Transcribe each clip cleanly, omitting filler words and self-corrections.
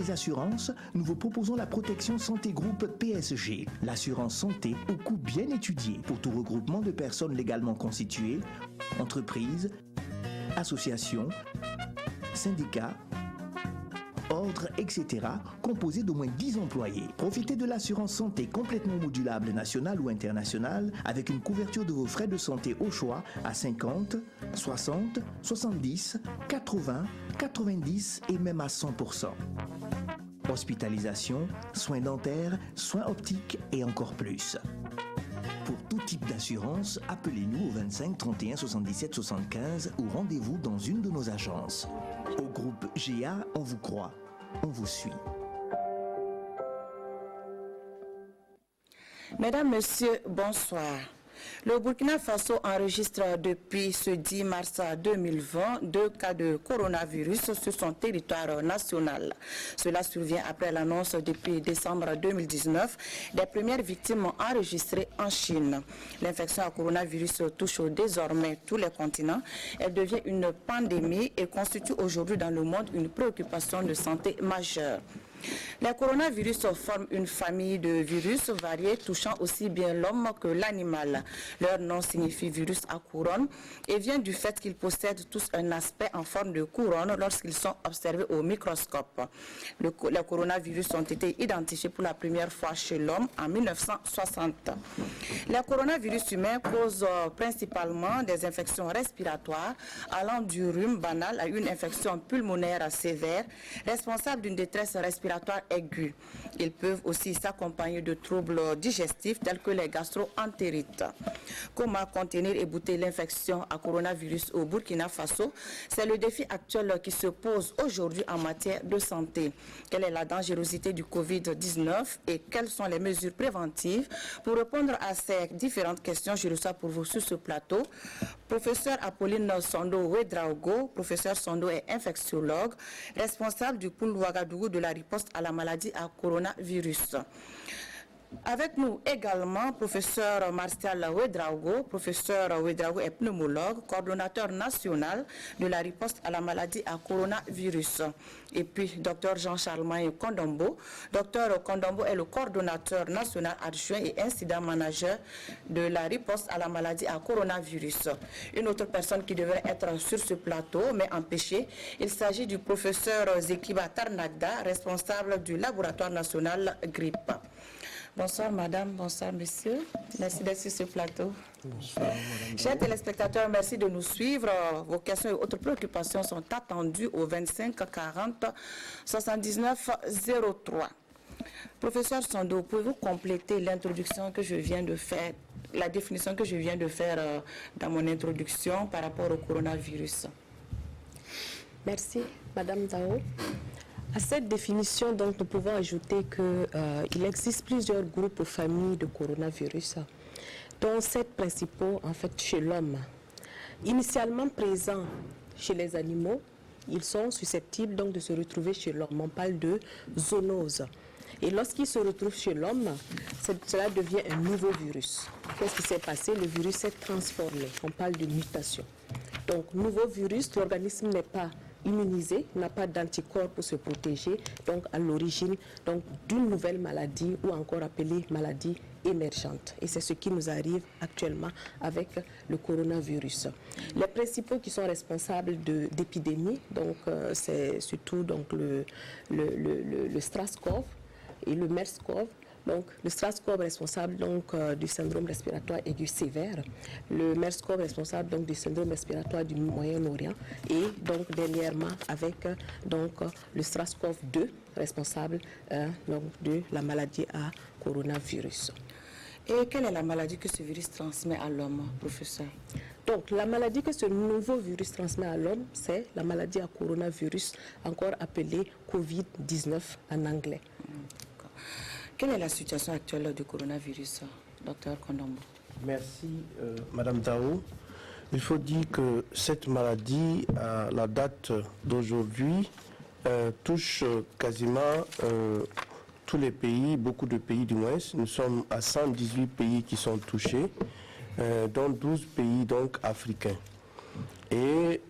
des assurances, nous vous proposons la protection santé groupe PSG, l'assurance santé au coût bien étudié pour tout regroupement de personnes légalement constituées, entreprises, associations, syndicats, ordres, etc., composé d'au moins 10 employés. Profitez de l'assurance santé complètement modulable nationale ou internationale avec une couverture de vos frais de santé au choix à 50, 60, 70, 80, 90 et même à 100%. Hospitalisation, soins dentaires, soins optiques et encore plus. Pour tout type d'assurance, appelez-nous au 25 31 77 75 ou rendez-vous dans une de nos agences. Au groupe GA, on vous croit, on vous suit. Mesdames, Messieurs, bonsoir. Le Burkina Faso enregistre depuis ce 10 mars 2020 2 cas de coronavirus sur son territoire national. Cela survient après l'annonce depuis décembre 2019 des premières victimes enregistrées en Chine. L'infection à coronavirus touche désormais tous les continents. Elle devient une pandémie et constitue aujourd'hui dans le monde une préoccupation de santé majeure. Les coronavirus forment une famille de virus variés touchant aussi bien l'homme que l'animal. Leur nom signifie virus à couronne et vient du fait qu'ils possèdent tous un aspect en forme de couronne lorsqu'ils sont observés au microscope. Les coronavirus ont été identifiés pour la première fois chez l'homme en 1960. Les coronavirus humains causent principalement des infections respiratoires allant du rhume banal à une infection pulmonaire sévère responsable d'une détresse respiratoire aiguë. Ils peuvent aussi s'accompagner de troubles digestifs tels que les gastro-entérites. Comment contenir et bouter l'infection à coronavirus au Burkina Faso? C'est le défi actuel qui se pose aujourd'hui en matière de santé. Quelle est la dangerosité du Covid-19 et quelles sont les mesures préventives? Pour répondre à ces différentes questions, je reçois pour vous sur ce plateau professeur Apolline Sondo Ouedraogo. Professeur Sondo est infectiologue, responsable du pôle Ouagadougou de la riposte à la maladie à coronavirus. Avec nous également, professeur Martial Ouedraogo. Professeur Ouedraogo est pneumologue, coordonnateur national de la riposte à la maladie à coronavirus. Et puis, docteur Jean-Charlemagne Kondombo. Docteur Kondombo est le coordonnateur national adjoint et incident manager de la riposte à la maladie à coronavirus. Une autre personne qui devrait être sur ce plateau, mais empêchée, il s'agit du professeur Zekiba Tarnagda, responsable du laboratoire national grippe. Bonsoir madame, bonsoir monsieur. Merci d'être sur ce plateau. Bonsoir madame. Chers téléspectateurs, merci de nous suivre. Vos questions et autres préoccupations sont attendues au 25 40 79 03. Professeur Sondo, pouvez-vous compléter l'introduction que je viens de faire, la définition que je viens de faire dans mon introduction par rapport au coronavirus? Merci madame Dao. À cette définition, donc, nous pouvons ajouter qu'il existe plusieurs groupes ou familles de coronavirus, dont 7 principaux en fait chez l'homme. Initialement présents chez les animaux, ils sont susceptibles donc de se retrouver chez l'homme. On parle de zoonose. Et lorsqu'ils se retrouvent chez l'homme, cela devient un nouveau virus. Qu'est-ce qui s'est passé? Le virus s'est transformé. On parle de mutation. Donc, nouveau virus, l'organisme n'est pas immunisé, n'a pas d'anticorps pour se protéger, donc à l'origine d'une nouvelle maladie ou encore appelée maladie émergente. Et c'est ce qui nous arrive actuellement avec le coronavirus. Les principaux qui sont responsables d'épidémies, donc c'est surtout donc le SRAS-CoV et le MERS-CoV. Donc, le SRAS-CoV responsable donc, du syndrome respiratoire aigu sévère, le MERS-CoV responsable donc, du syndrome respiratoire du Moyen-Orient et donc dernièrement avec donc, le SRAS-CoV-2 responsable donc, de la maladie à coronavirus. Et quelle est la maladie que ce virus transmet à l'homme, professeur? Donc, la maladie que ce nouveau virus transmet à l'homme, c'est la maladie à coronavirus, encore appelée Covid-19 en anglais. Quelle est la situation actuelle du coronavirus, docteur Kondombo? Merci, madame Tao. Il faut dire que cette maladie, à la date d'aujourd'hui, touche quasiment tous les pays, beaucoup de pays du moins. Nous sommes à 118 pays qui sont touchés, dont 12 pays donc africains. Et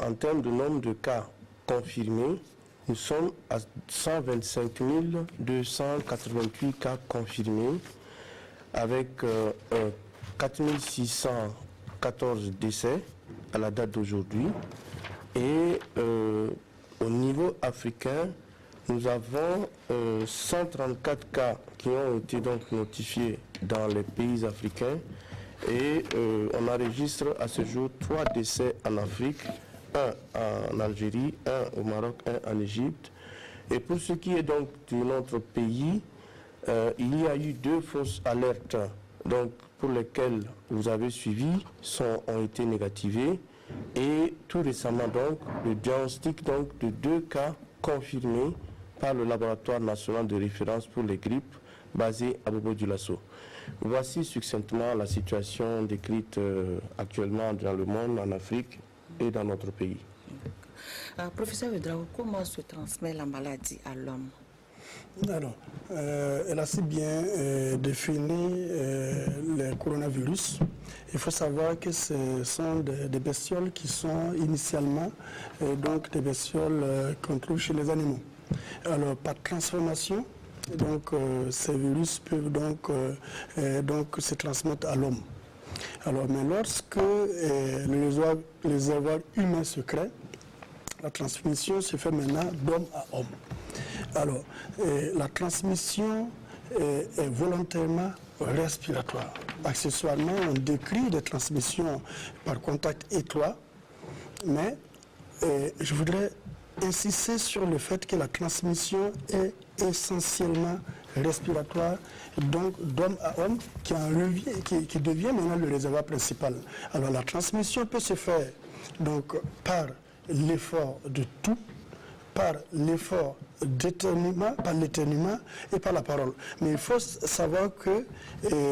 en termes de nombre de cas confirmés, nous sommes à 125 288 cas confirmés, avec 4 614 décès à la date d'aujourd'hui. Et au niveau africain, nous avons 134 cas qui ont été donc notifiés dans les pays africains et on enregistre à ce jour 3 décès en Afrique, 1 en Algérie, 1 au Maroc, 1 en Égypte. Et pour ce qui est donc de notre pays, il y a eu 2 fausses alertes donc, pour lesquelles vous avez suivi ont été négativées. Et tout récemment, donc, le diagnostic donc, de 2 cas confirmés par le laboratoire national de référence pour les grippes basé à Bobo-Dioulasso. Voici succinctement la situation décrite actuellement dans le monde, en Afrique et dans notre pays. Professeur Ouedraogo, comment se transmet la maladie à l'homme? Alors, elle a si bien défini le coronavirus. Il faut savoir que ce sont des bestioles qui sont initialement donc des bestioles qu'on trouve chez les animaux. Alors, par transformation, donc, ces virus peuvent donc se transmettre à l'homme. Alors, mais lorsque le réservoir humain se crée, la transmission se fait maintenant d'homme à homme. Alors, la transmission est volontairement respiratoire. Accessoirement, on décrit des transmissions par contact étroit, mais je voudrais insister sur le fait que la transmission est essentiellement respiratoire, donc d'homme à homme, qui devient maintenant le réservoir principal. Alors, la transmission peut se faire donc, par l'effort de tout, par l'effort d'éternuement, par l'éternuement et par la parole. Mais il faut savoir que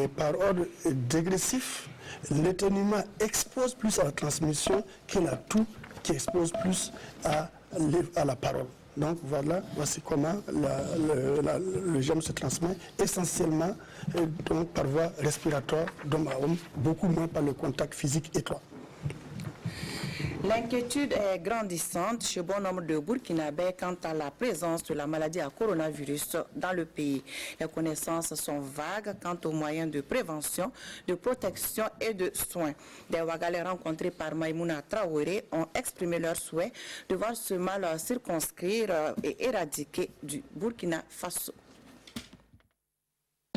par ordre dégressif, l'éternuement expose plus à la transmission que la toux qui expose plus à la parole. Donc voilà, voici comment le germe se transmet essentiellement donc, par voie respiratoire d'homme à homme, beaucoup moins par le contact physique étroit. L'inquiétude est grandissante chez bon nombre de Burkinabés quant à la présence de la maladie à coronavirus dans le pays. Les connaissances sont vagues quant aux moyens de prévention, de protection et de soins. Des Ouagalais rencontrés par Maïmouna Traoré ont exprimé leur souhait de voir ce mal circonscrire et éradiquer du Burkina Faso.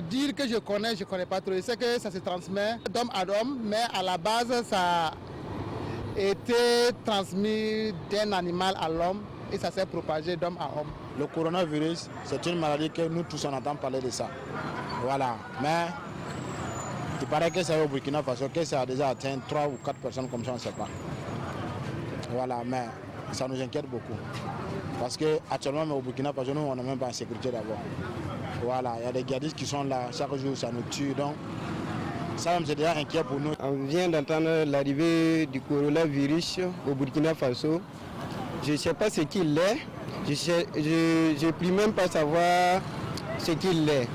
Dire que je connais pas trop. Je sais que ça se transmet d'homme à homme, mais à la base, ça été transmis d'un animal à l'homme et ça s'est propagé d'homme à homme. Le coronavirus, c'est une maladie que nous tous on entend parler de ça. Voilà. Mais il paraît que c'est au Burkina Faso que ça a déjà atteint 3 ou 4 personnes comme ça, on ne sait pas. Voilà, mais ça nous inquiète beaucoup. Parce qu'actuellement, au Burkina Faso, nous, on n'est même pas en sécurité d'abord. Voilà, il y a des djihadistes qui sont là, chaque jour ça nous tue. Donc, ça même c'est déjà inquiet pour nous. On vient d'entendre l'arrivée du coronavirus au Burkina Faso. Je ne sais pas ce qu'il est. Je ne puis même pas savoir ce qu'il est.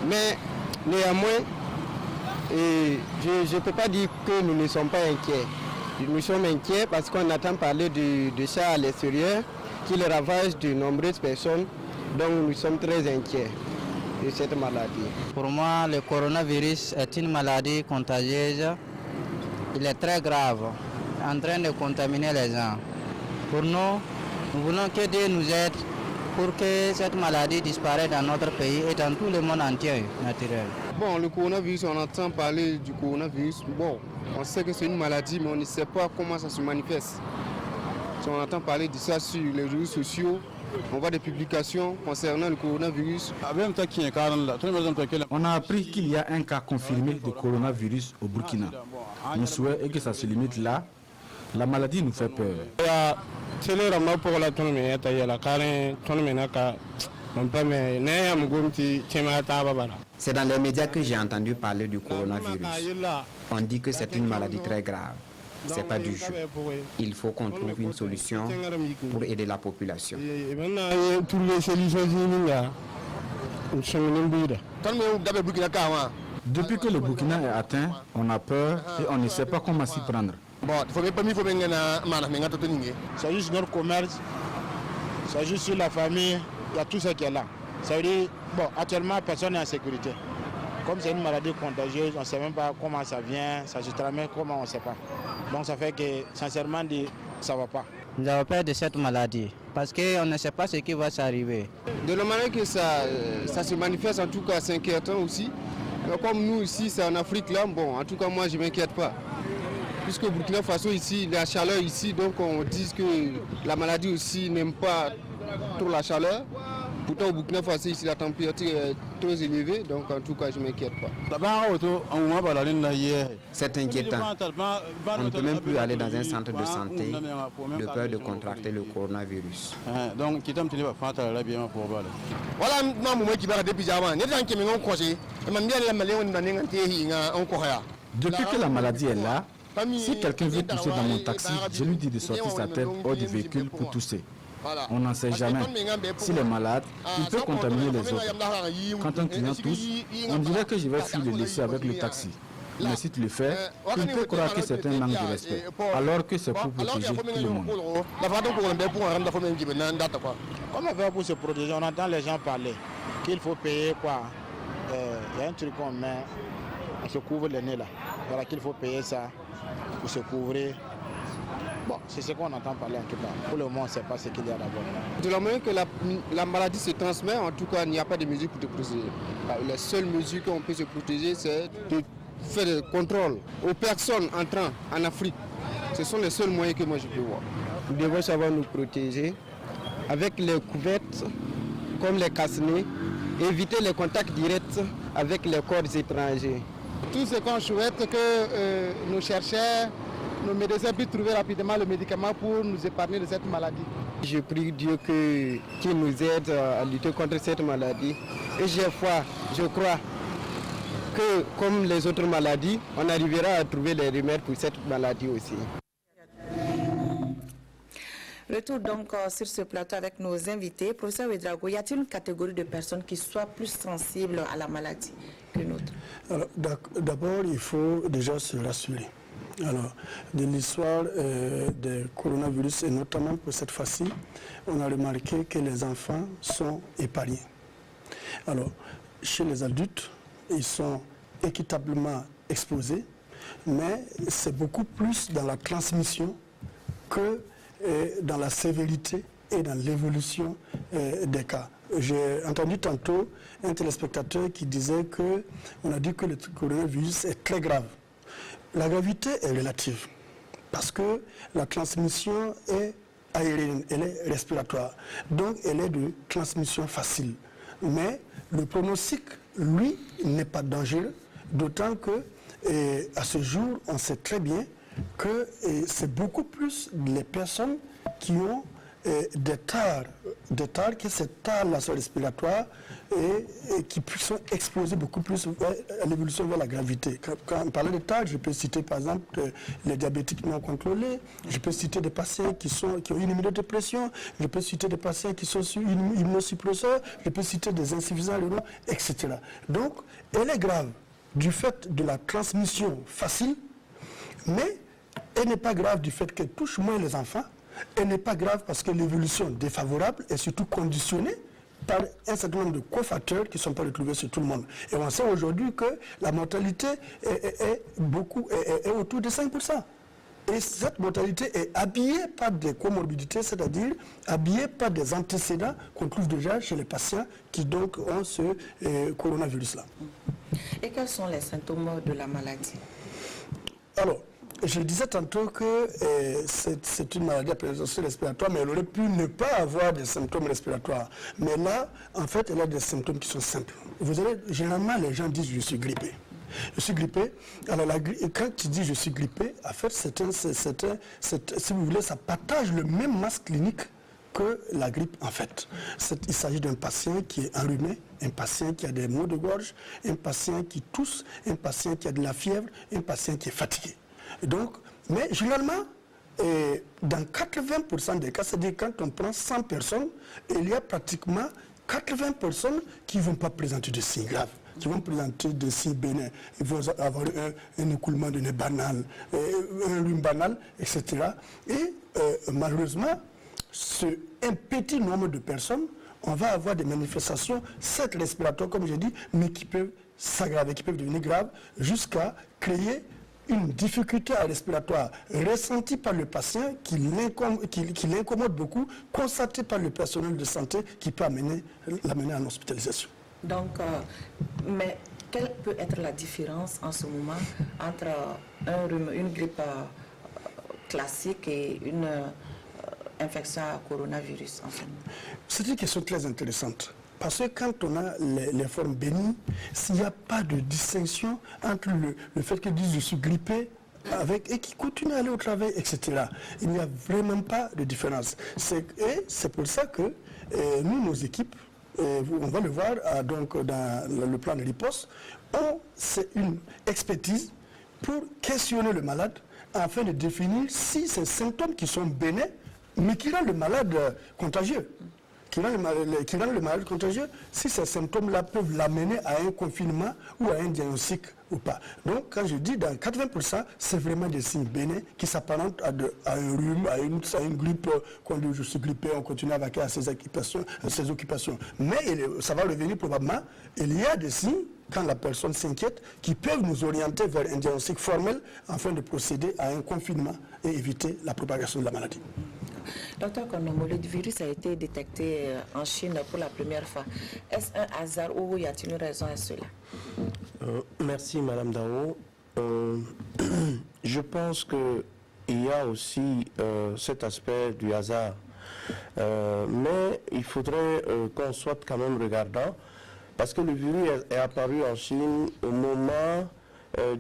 Mais néanmoins, je ne peux pas dire que nous ne sommes pas inquiets. Nous sommes inquiets parce qu'on entend parler de ça à l'extérieur, qui ravage de nombreuses personnes. Donc nous sommes très inquiets de cette maladie. Pour moi, le coronavirus est une maladie contagieuse. Il est très grave, en train de contaminer les gens. Pour nous voulons que Dieu nous aide pour que cette maladie disparaisse dans notre pays et dans tout le monde entier, naturel. Bon, le coronavirus, on entend parler du coronavirus. Bon, on sait que c'est une maladie, mais on ne sait pas comment ça se manifeste. Si on entend parler de ça sur les réseaux sociaux, on voit des publications concernant le coronavirus. On a appris qu'il y a un cas confirmé de coronavirus au Burkina. Mon souhait est que ça se limite là. La maladie nous fait peur. C'est dans les médias que j'ai entendu parler du coronavirus. On dit que c'est une maladie très grave. C'est pas du jeu. Il faut qu'on trouve une solution pour aider la population. Depuis que le Burkina est atteint, on a peur et on ne sait pas comment s'y prendre. C'est juste notre commerce, C'est juste sur la famille, il y a tout ce qui est là. Ça veut dire, bon, actuellement, personne n'est en sécurité. Comme c'est une maladie contagieuse, on ne sait même pas comment ça vient, ça se transmet, comment on ne sait pas. Donc ça fait que, sincèrement, ça ne va pas. Nous avons peur de cette maladie parce qu'on ne sait pas ce qui va s'arriver. De la manière que ça se manifeste, en tout cas, c'est inquiétant aussi. Mais comme nous ici, c'est en Afrique, là, bon, en tout cas, moi, je ne m'inquiète pas. Puisque au Burkina Faso, ici, la chaleur ici, donc on dit que la maladie aussi n'aime pas trop la chaleur. Pourtant, au Burkina Faso, ici, la température est trop élevée, donc en tout cas, je ne m'inquiète pas. C'est inquiétant. On ne peut même plus aller dans un centre de santé de peur de contracter le coronavirus. Depuis que la maladie est là, si quelqu'un veut tousser dans mon taxi, je lui dis de sortir sa tête hors du véhicule pour tousser. On n'en sait jamais. S'il est malade, il peut contaminer les autres. Quand un client tousse, on dirait que je vais fuir le laisser avec le taxi. Mais si tu le fais, il peut croire que c'est un manque de respect, alors que c'est pour protéger tout le monde. Comment faire pour se protéger? On entend les gens parler qu'il faut payer quoi. Il y a un truc qu'on met, on se couvre le nez là. Voilà qu'il faut payer ça pour se couvrir. Bon, c'est ce qu'on entend parler en tout cas. Pour le moment, on ne sait pas ce qu'il y a d'abord. De la manière que la maladie se transmet, en tout cas, il n'y a pas de mesures pour te protéger. La seule mesure qu'on peut se protéger, c'est de faire des contrôles aux personnes entrant en Afrique. Ce sont les seuls moyens que moi je peux voir. Nous devons savoir nous protéger avec les couvertes, comme les casse-nez, éviter les contacts directs avec les corps étrangers. Tout ce qu'on souhaite, que nos chercheurs, nos médecins puissent trouver rapidement le médicament pour nous épargner de cette maladie. Je prie Dieu qu'il nous aide à lutter contre cette maladie. Et j'ai foi, je crois que comme les autres maladies, on arrivera à trouver les remèdes pour cette maladie aussi. Retour donc sur ce plateau avec nos invités. Professeur Ouédraogo, y a-t-il une catégorie de personnes qui soient plus sensibles à la maladie que l'autre? D'abord, il faut déjà se rassurer. Alors, de l'histoire du coronavirus, et notamment pour cette fois-ci, on a remarqué que les enfants sont épargnés. Alors, chez les adultes, ils sont équitablement exposés, mais c'est beaucoup plus dans la transmission que dans la sévérité et dans l'évolution des cas. J'ai entendu tantôt un téléspectateur qui disait qu'on a dit que le coronavirus est très grave. La gravité est relative parce que la transmission est aérienne, elle est respiratoire. Donc elle est de transmission facile. Mais le pronostic, lui, n'est pas dangereux, d'autant que à ce jour, on sait très bien que c'est beaucoup plus les personnes qui ont des tares, que ces tares-là sont respiratoires et qui sont exposées beaucoup plus à l'évolution vers la gravité. Quand on parlait de tares, je peux citer par exemple les diabétiques non contrôlés, je peux citer des patients qui ont une immunodépression, je peux citer des patients qui sont sur une immunosuppresseur, je peux citer des insuffisants rénaux, etc. Donc, elle est grave du fait de la transmission facile, mais elle n'est pas grave du fait qu'elle touche moins les enfants. Elle n'est pas grave parce que l'évolution défavorable est surtout conditionnée par un certain nombre de cofacteurs qui ne sont pas retrouvés sur tout le monde. Et on sait aujourd'hui que la mortalité est autour de 5%. Et cette mortalité est habillée par des comorbidités, c'est-à-dire habillée par des antécédents qu'on trouve déjà chez les patients qui donc ont ce coronavirus-là. Et quels sont les symptômes de la maladie? Alors, je disais tantôt que c'est une maladie à présentation respiratoire, mais elle aurait pu ne pas avoir des symptômes respiratoires. Mais là, en fait, elle a des symptômes qui sont simples. Vous avez, généralement, les gens disent « je suis grippé ». Je suis grippé. Alors, quand tu dis « je suis grippé », en fait, si vous voulez, ça partage le même masque clinique que la grippe, en fait. Il s'agit d'un patient qui est enrhumé, un patient qui a des maux de gorge, un patient qui tousse, un patient qui a de la fièvre, un patient qui est fatigué. Donc, mais généralement, dans 80% des cas, c'est-à-dire quand on prend 100 personnes, il y a pratiquement 80 personnes qui ne vont pas présenter de signes graves, qui vont présenter des signes bénins. Ils vont avoir un écoulement de nez banal, un rhume banal, etc. Et malheureusement, un petit nombre de personnes, on va avoir des manifestations, certes respiratoires, comme je dis, mais qui peuvent s'aggraver, qui peuvent devenir graves, jusqu'à créer une difficulté respiratoire ressentie par le patient, qui l'incommode beaucoup, constatée par le personnel de santé, qui peut l'amener en hospitalisation. Donc, mais quelle peut être la différence en ce moment entre un rhume, une grippe classique et une infection à coronavirus en ce moment? C'est une question très intéressante. Parce que quand on a les formes bénignes, s'il n'y a pas de distinction entre le fait qu'ils disent je suis grippé et qui continuent à aller au travail, etc. Il n'y a vraiment pas de différence. Et c'est pour ça que nous, nos équipes, on va le voir donc dans le plan de riposte, c'est une expertise pour questionner le malade afin de définir si ces symptômes qui sont bénins, mais qui rendent le malade contagieux. Qui rend le malade contagieux, si ces symptômes-là peuvent l'amener à un confinement ou à un diagnostic ou pas. Donc, quand je dis dans 80%, c'est vraiment des signes bénins qui s'apparentent à un rhume, à une grippe, qu'on dit je suis grippé, on continue à vaquer à ses occupations. Mais ça va revenir probablement, il y a des signes, quand la personne s'inquiète, qui peuvent nous orienter vers un diagnostic formel afin de procéder à un confinement et éviter la propagation de la maladie. Docteur Konomo, le virus a été détecté en Chine pour la première fois. Est-ce un hasard ou y a-t-il une raison à cela? Merci Madame Dao. Je pense qu'il y a aussi cet aspect du hasard. Mais il faudrait qu'on soit quand même regardant, parce que le virus est apparu en Chine au moment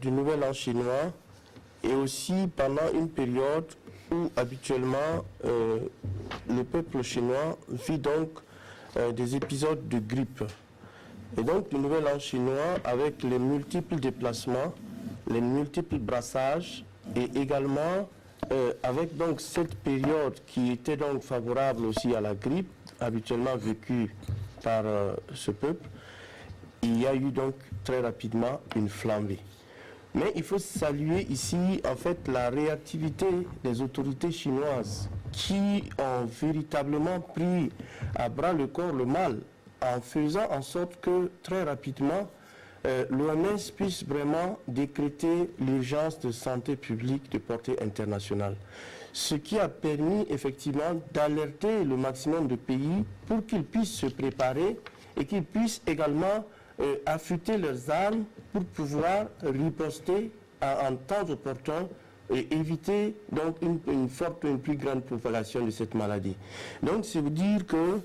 du Nouvel An chinois et aussi pendant une période où habituellement le peuple chinois vit donc des épisodes de grippe. Et donc le Nouvel An chinois, avec les multiples déplacements, les multiples brassages, et également avec donc cette période qui était donc favorable aussi à la grippe, habituellement vécue par ce peuple, il y a eu donc très rapidement une flambée. Mais il faut saluer ici en fait la réactivité des autorités chinoises qui ont véritablement pris à bras le corps le mal en faisant en sorte que très rapidement l'OMS puisse vraiment décréter l'urgence de santé publique de portée internationale. Ce qui a permis effectivement d'alerter le maximum de pays pour qu'ils puissent se préparer et qu'ils puissent également affûter leurs armes pour pouvoir riposter en temps opportun et éviter donc une plus grande propagation de cette maladie. Donc c'est vous dire que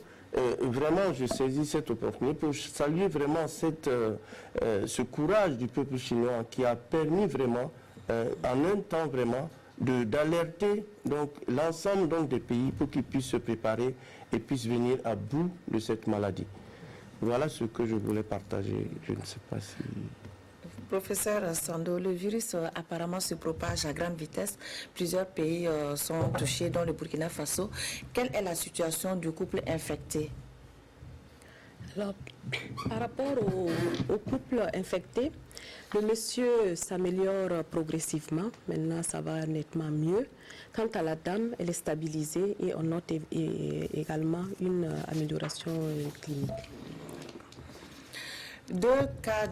vraiment je saisis cette opportunité pour saluer vraiment ce courage du peuple chinois qui a permis vraiment en un temps vraiment d'alerter donc l'ensemble donc des pays pour qu'ils puissent se préparer et puissent venir à bout de cette maladie. Voilà ce que je voulais partager. Je ne sais pas si... Professeur Sando, le virus apparemment se propage à grande vitesse. Plusieurs pays sont touchés, dont le Burkina Faso. Quelle est la situation du couple infecté? Alors, par rapport au couple infecté, le monsieur s'améliore progressivement. Maintenant, ça va nettement mieux. Quant à la dame, elle est stabilisée et on note également une amélioration clinique. Deux cas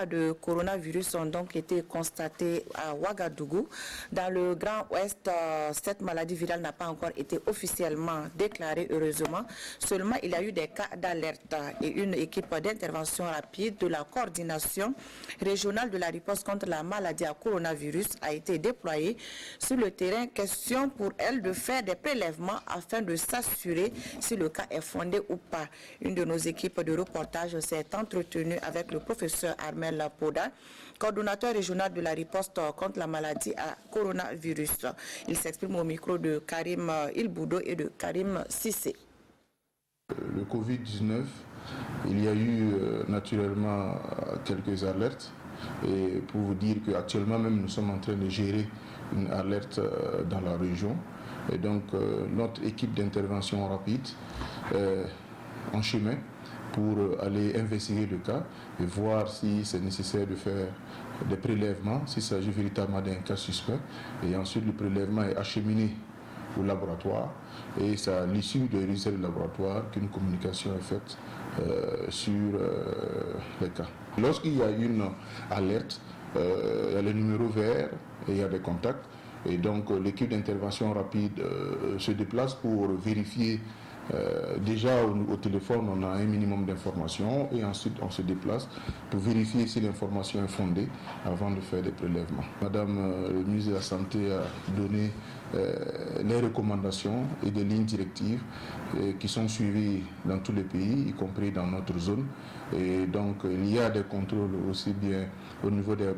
de coronavirus ont donc été constatés à Ouagadougou. Dans le Grand Ouest, cette maladie virale n'a pas encore été officiellement déclarée, heureusement. Seulement, il y a eu des cas d'alerte et une équipe d'intervention rapide de la coordination régionale de la riposte contre la maladie à coronavirus a été déployée sur le terrain. Question pour elle de faire des prélèvements afin de s'assurer si le cas est fondé ou pas. Une de nos équipes de reportage s'est entretenue avec le professeur Armel Poda, coordonnateur régional de la riposte contre la maladie à coronavirus. Il s'exprime au micro de Karim Ilboudo et de Karim Sissé. Le Covid-19, il y a eu naturellement quelques alertes. Et pour vous dire qu'actuellement même nous sommes en train de gérer une alerte dans la région. Et donc notre équipe d'intervention rapide en chemin pour aller investiguer le cas et voir si c'est nécessaire de faire des prélèvements, s'il s'agit véritablement d'un cas suspect. Et ensuite, le prélèvement est acheminé au laboratoire et c'est à l'issue des résultats du laboratoire qu'une communication est faite sur les cas. Lorsqu'il y a une alerte, il y a le numéro vert et il y a des contacts. Et donc l'équipe d'intervention rapide se déplace pour vérifier. Déjà au téléphone, on a un minimum d'informations et ensuite on se déplace pour vérifier si l'information est fondée avant de faire des prélèvements. Madame le ministre de la Santé a donné les recommandations et des lignes directives qui sont suivies dans tous les pays, y compris dans notre zone. Et donc il y a des contrôles aussi bien au niveau des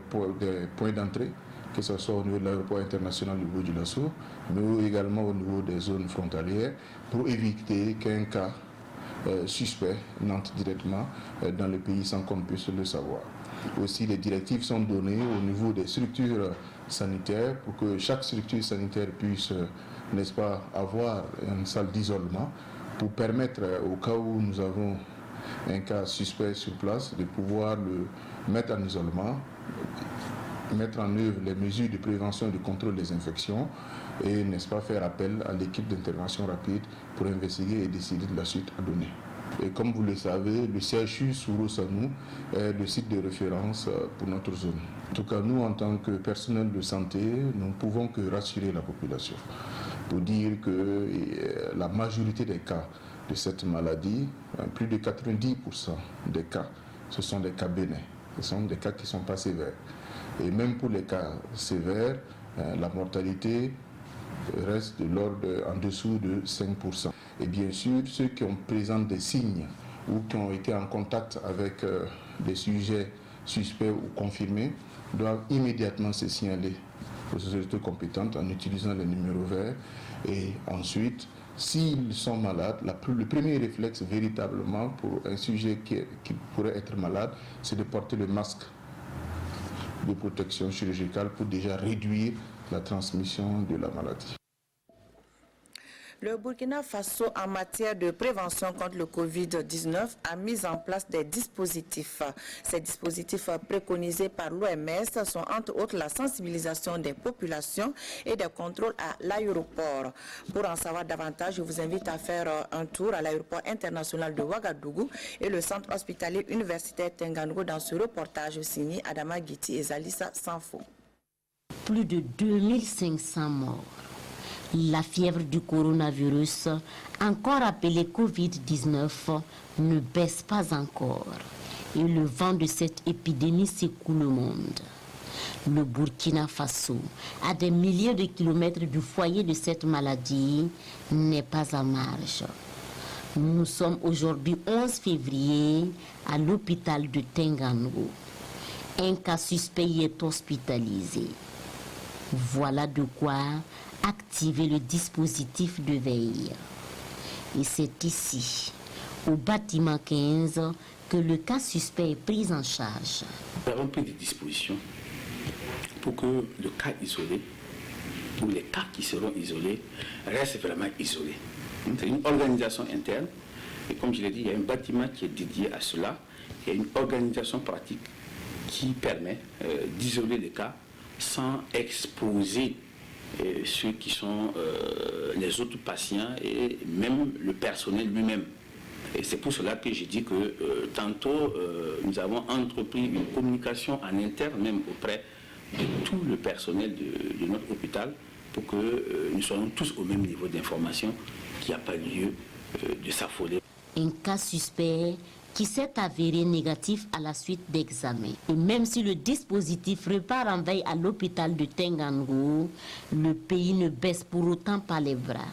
points d'entrée, que ce soit au niveau de l'aéroport international du Bourg-du-Lasso, mais également au niveau des zones frontalières, pour éviter qu'un cas suspect n'entre directement dans le pays sans qu'on puisse le savoir. Aussi, les directives sont données au niveau des structures sanitaires pour que chaque structure sanitaire puisse, n'est-ce pas, avoir une salle d'isolement pour permettre, au cas où nous avons un cas suspect sur place, de pouvoir le mettre en isolement, mettre en œuvre les mesures de prévention et de contrôle des infections et, n'est-ce pas, faire appel à l'équipe d'intervention rapide pour investiguer et décider de la suite à donner. Et comme vous le savez, le CHU Souro-Sanou est le site de référence pour notre zone. En tout cas, nous, en tant que personnel de santé, nous ne pouvons que rassurer la population pour dire que la majorité des cas de cette maladie, plus de 90% des cas, ce sont des cas bénins. Ce sont des cas qui ne sont pas sévères. Et même pour les cas sévères, la mortalité reste de l'ordre en dessous de 5%. Et bien sûr, ceux qui présentent des signes ou qui ont été en contact avec des sujets suspects ou confirmés doivent immédiatement se signaler aux autorités compétentes en utilisant les numéros verts. Et ensuite, s'ils sont malades, le premier réflexe véritablement pour un sujet qui pourrait être malade, c'est de porter le masque de protection chirurgicale pour déjà réduire la transmission de la maladie. Le Burkina Faso, en matière de prévention contre le Covid-19, a mis en place des dispositifs. Ces dispositifs préconisés par l'OMS sont entre autres la sensibilisation des populations et des contrôles à l'aéroport. Pour en savoir davantage, je vous invite à faire un tour à l'aéroport international de Ouagadougou et le centre hospitalier universitaire Tengango dans ce reportage signé Adama Guiti et Zalissa Sanfo. Plus de 2500 morts. La fièvre du coronavirus, encore appelée Covid-19, ne baisse pas encore. Et le vent de cette épidémie secoue le monde. Le Burkina Faso, à des milliers de kilomètres du foyer de cette maladie, n'est pas en marge. Nous sommes aujourd'hui 11 février à l'hôpital de Tengango. Un cas suspect y est hospitalisé. Voilà de quoi activer le dispositif de veille. Et c'est ici, au bâtiment 15, que le cas suspect est pris en charge. Nous avons pris des dispositions pour que le cas isolé, ou les cas qui seront isolés, restent vraiment isolés. C'est une organisation interne, et comme je l'ai dit, il y a un bâtiment qui est dédié à cela. Il y a une organisation pratique qui permet d'isoler les cas sans exposer ceux qui sont les autres patients et même le personnel lui-même. Et c'est pour cela que j'ai dit que tantôt nous avons entrepris une communication en interne, même auprès de tout le personnel de notre hôpital, pour que nous soyons tous au même niveau d'information, qu'il n'y a pas lieu de s'affoler. Un cas suspect qui s'est avéré négatif à la suite d'examen. Et même si le dispositif repart en veille à l'hôpital de Tengango, le pays ne baisse pour autant pas les bras.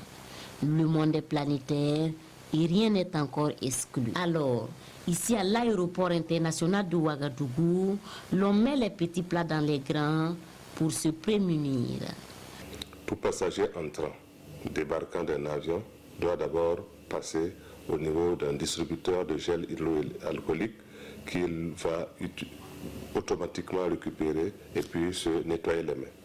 Le monde est planétaire et rien n'est encore exclu. Alors, ici à l'aéroport international de Ouagadougou, l'on met les petits plats dans les grands pour se prémunir. Tout passager entrant, débarquant d'un avion, doit d'abord passer au niveau d'un distributeur de gel hydroalcoolique qu'il va automatiquement récupérer et puis se nettoyer les mains.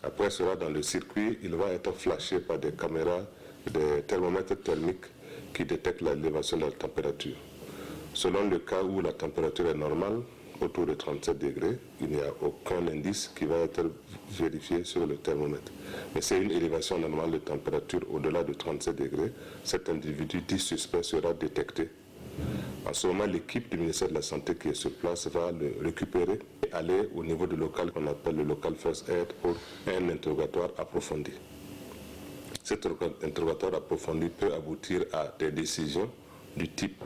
Après cela, dans le circuit, il va être flashé par des caméras, des thermomètres thermiques qui détectent l'élévation de la température. Selon le cas où la température est normale, autour de 37 degrés, il n'y a aucun indice qui va être vérifié sur le thermomètre. Mais c'est une élévation normale de température au-delà de 37 degrés. Cet individu dit suspect sera détecté. En ce moment, l'équipe du ministère de la Santé qui est sur place va le récupérer et aller au niveau du local qu'on appelle le local First Aid pour un interrogatoire approfondi. Cet interrogatoire approfondi peut aboutir à des décisions du type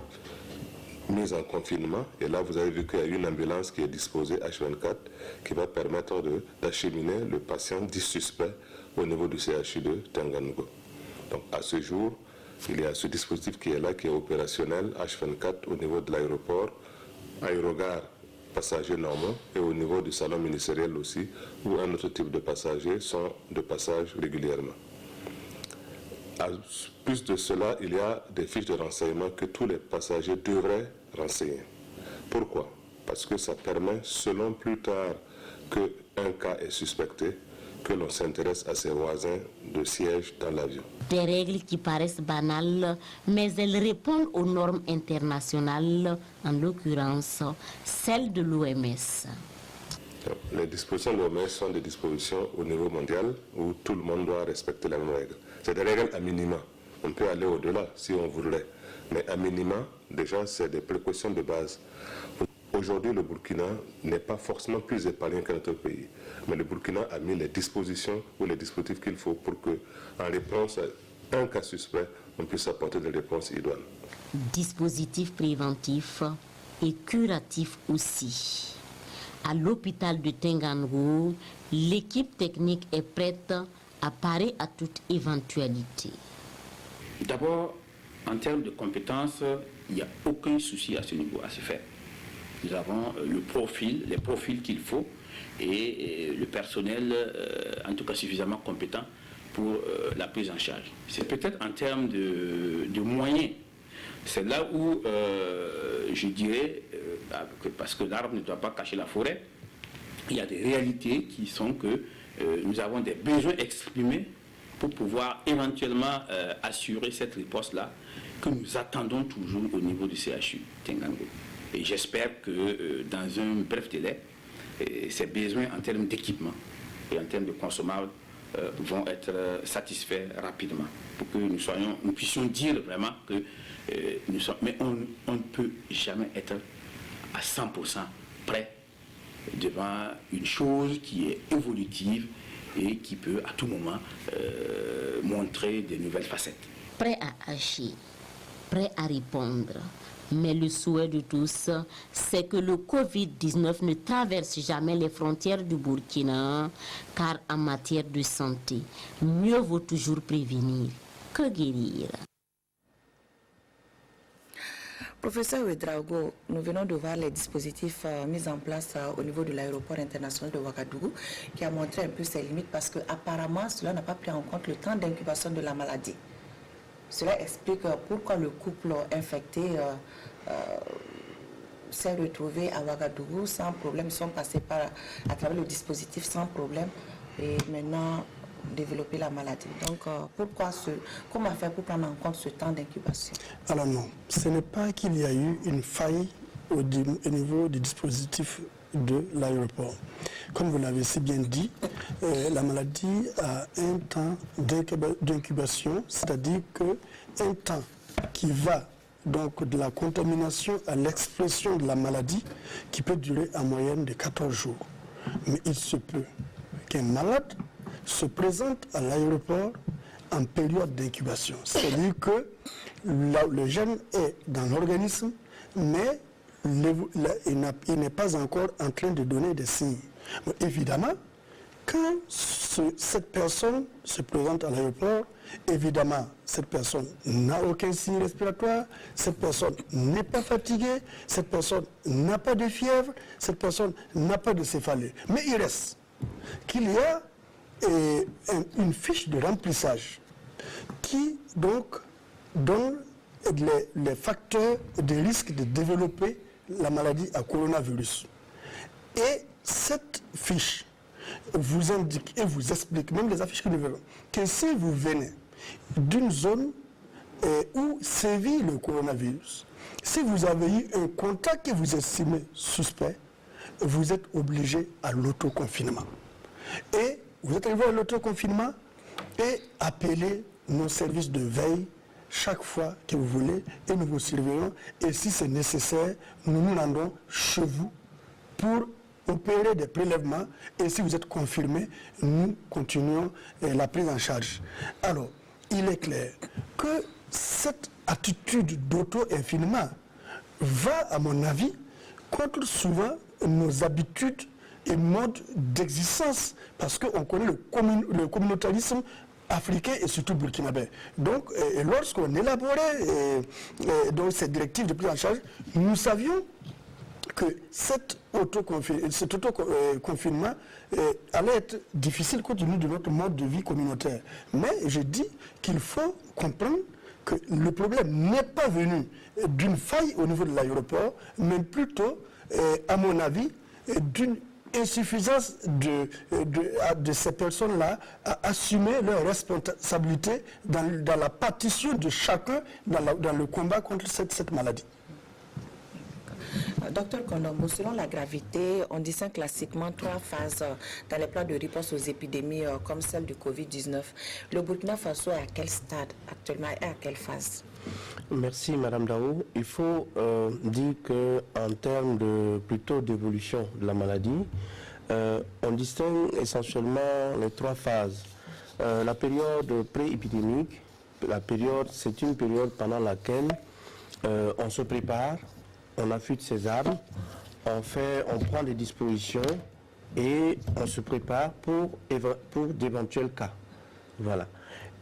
mise en confinement. Et là, vous avez vu qu'il y a une ambulance qui est disposée H24 qui va permettre d'acheminer le patient dit suspect au niveau du CHU de Tenganugo. Donc à ce jour, il y a ce dispositif qui est là, qui est opérationnel, H24 au niveau de l'aéroport, aérogare, passagers normaux, et au niveau du salon ministériel aussi, où un autre type de passagers sont de passage régulièrement. En plus de cela, il y a des fiches de renseignement que tous les passagers devraient renseigner. Pourquoi? Parce que ça permet, selon plus tard qu'un cas est suspecté, que l'on s'intéresse à ses voisins de siège dans l'avion. Des règles qui paraissent banales, mais elles répondent aux normes internationales, en l'occurrence celles de l'OMS. Les dispositions de l'OMS sont des dispositions au niveau mondial où tout le monde doit respecter les mêmes règles. C'est des règles à minima. On peut aller au-delà si on voulait. Mais à minima, déjà, c'est des précautions de base. Aujourd'hui, le Burkina n'est pas forcément plus épargné qu'un autre pays. Mais le Burkina a mis les dispositions ou les dispositifs qu'il faut pour que, en réponse à un cas suspect, on puisse apporter des réponses idoines. Dispositifs préventifs et curatifs aussi. À l'hôpital de Tenganugo, l'équipe technique est prête à parer à toute éventualité. D'abord, en termes de compétences, il n'y a aucun souci à ce niveau à se faire. Nous avons les profils qu'il faut et le personnel, en tout cas suffisamment compétent pour la prise en charge. C'est peut-être en termes de moyens. C'est là où je dirais, parce que l'arbre ne doit pas cacher la forêt, il y a des réalités qui sont que nous avons des besoins exprimés pour pouvoir éventuellement assurer cette riposte-là que nous attendons toujours au niveau du CHU Tenganugo. Et j'espère que dans un bref délai, ces besoins en termes d'équipement et en termes de consommables vont être satisfaits rapidement pour que nous puissions dire vraiment que nous sommes... Mais on ne peut jamais être à 100% prêt devant une chose qui est évolutive et qui peut à tout moment montrer de nouvelles facettes. Prêt à agir, prêt à répondre. Mais le souhait de tous, c'est que le Covid-19 ne traverse jamais les frontières du Burkina, car en matière de santé, mieux vaut toujours prévenir que guérir. Professeur Ouedraogo, nous venons de voir les dispositifs mis en place au niveau de l'aéroport international de Ouagadougou, qui a montré un peu ses limites parce qu'apparemment, cela n'a pas pris en compte le temps d'incubation de la maladie. Cela explique pourquoi le couple infecté s'est retrouvé à Ouagadougou sans problème. Ils sont passés à travers le dispositif sans problème et maintenant développer la maladie. Donc, comment faire pour prendre en compte ce temps d'incubation? Alors non, ce n'est pas qu'il y a eu une faille au niveau du dispositif de l'aéroport. Comme vous l'avez si bien dit, la maladie a un temps d'incubation, c'est-à-dire qu'un temps qui va donc de la contamination à l'expression de la maladie qui peut durer en moyenne de 14 jours. Mais il se peut qu'un malade se présente à l'aéroport en période d'incubation. C'est-à-dire que le gène est dans l'organisme, mais il n'est pas encore en train de donner des signes. Mais évidemment, quand cette personne se présente à l'aéroport, évidemment, cette personne n'a aucun signe respiratoire, cette personne n'est pas fatiguée, cette personne n'a pas de fièvre, cette personne n'a pas de céphalée. Mais il reste qu'il y a une fiche de remplissage qui donc donne les facteurs de risque de développer la maladie à coronavirus. Et cette fiche vous indique et vous explique, même les affiches que nous verrons, que si vous venez d'une zone où sévit le coronavirus, si vous avez eu un contact que vous estimez suspect, vous êtes obligé à l'autoconfinement. Et vous êtes arrivé à l'autoconfinement et appelez nos services de veille chaque fois que vous voulez et nous vous surveillons. Et si c'est nécessaire, nous nous rendons chez vous pour opérer des prélèvements. Et si vous êtes confirmé, nous continuons la prise en charge. Alors, il est clair que cette attitude d'auto-infinement va, à mon avis, contre souvent nos habitudes et modes d'existence, parce qu'on connaît le communautarisme africain et surtout burkinabé. Donc, lorsqu'on élaborait donc cette directive de prise en charge, nous savions que cet autoconfinement allait être difficile compte tenu de notre mode de vie communautaire. Mais je dis qu'il faut comprendre que le problème n'est pas venu d'une faille au niveau de l'aéroport, mais plutôt, à mon avis, d'une insuffisance de ces personnes-là à assumer leurs responsabilités dans la partition de chacun dans le combat contre cette maladie. Docteur Kondombo, selon la gravité, on distingue classiquement 3 phases dans les plans de réponse aux épidémies comme celle du Covid-19. Le Burkina Faso est à quel stade actuellement et à quelle phase? Merci Madame Daou. Il faut dire qu'en termes plutôt d'évolution de la maladie, on distingue essentiellement les 3 phases. La période pré-épidémique, c'est une période pendant laquelle on se prépare, on affûte ses armes, on prend des dispositions et on se prépare pour d'éventuels cas. Voilà.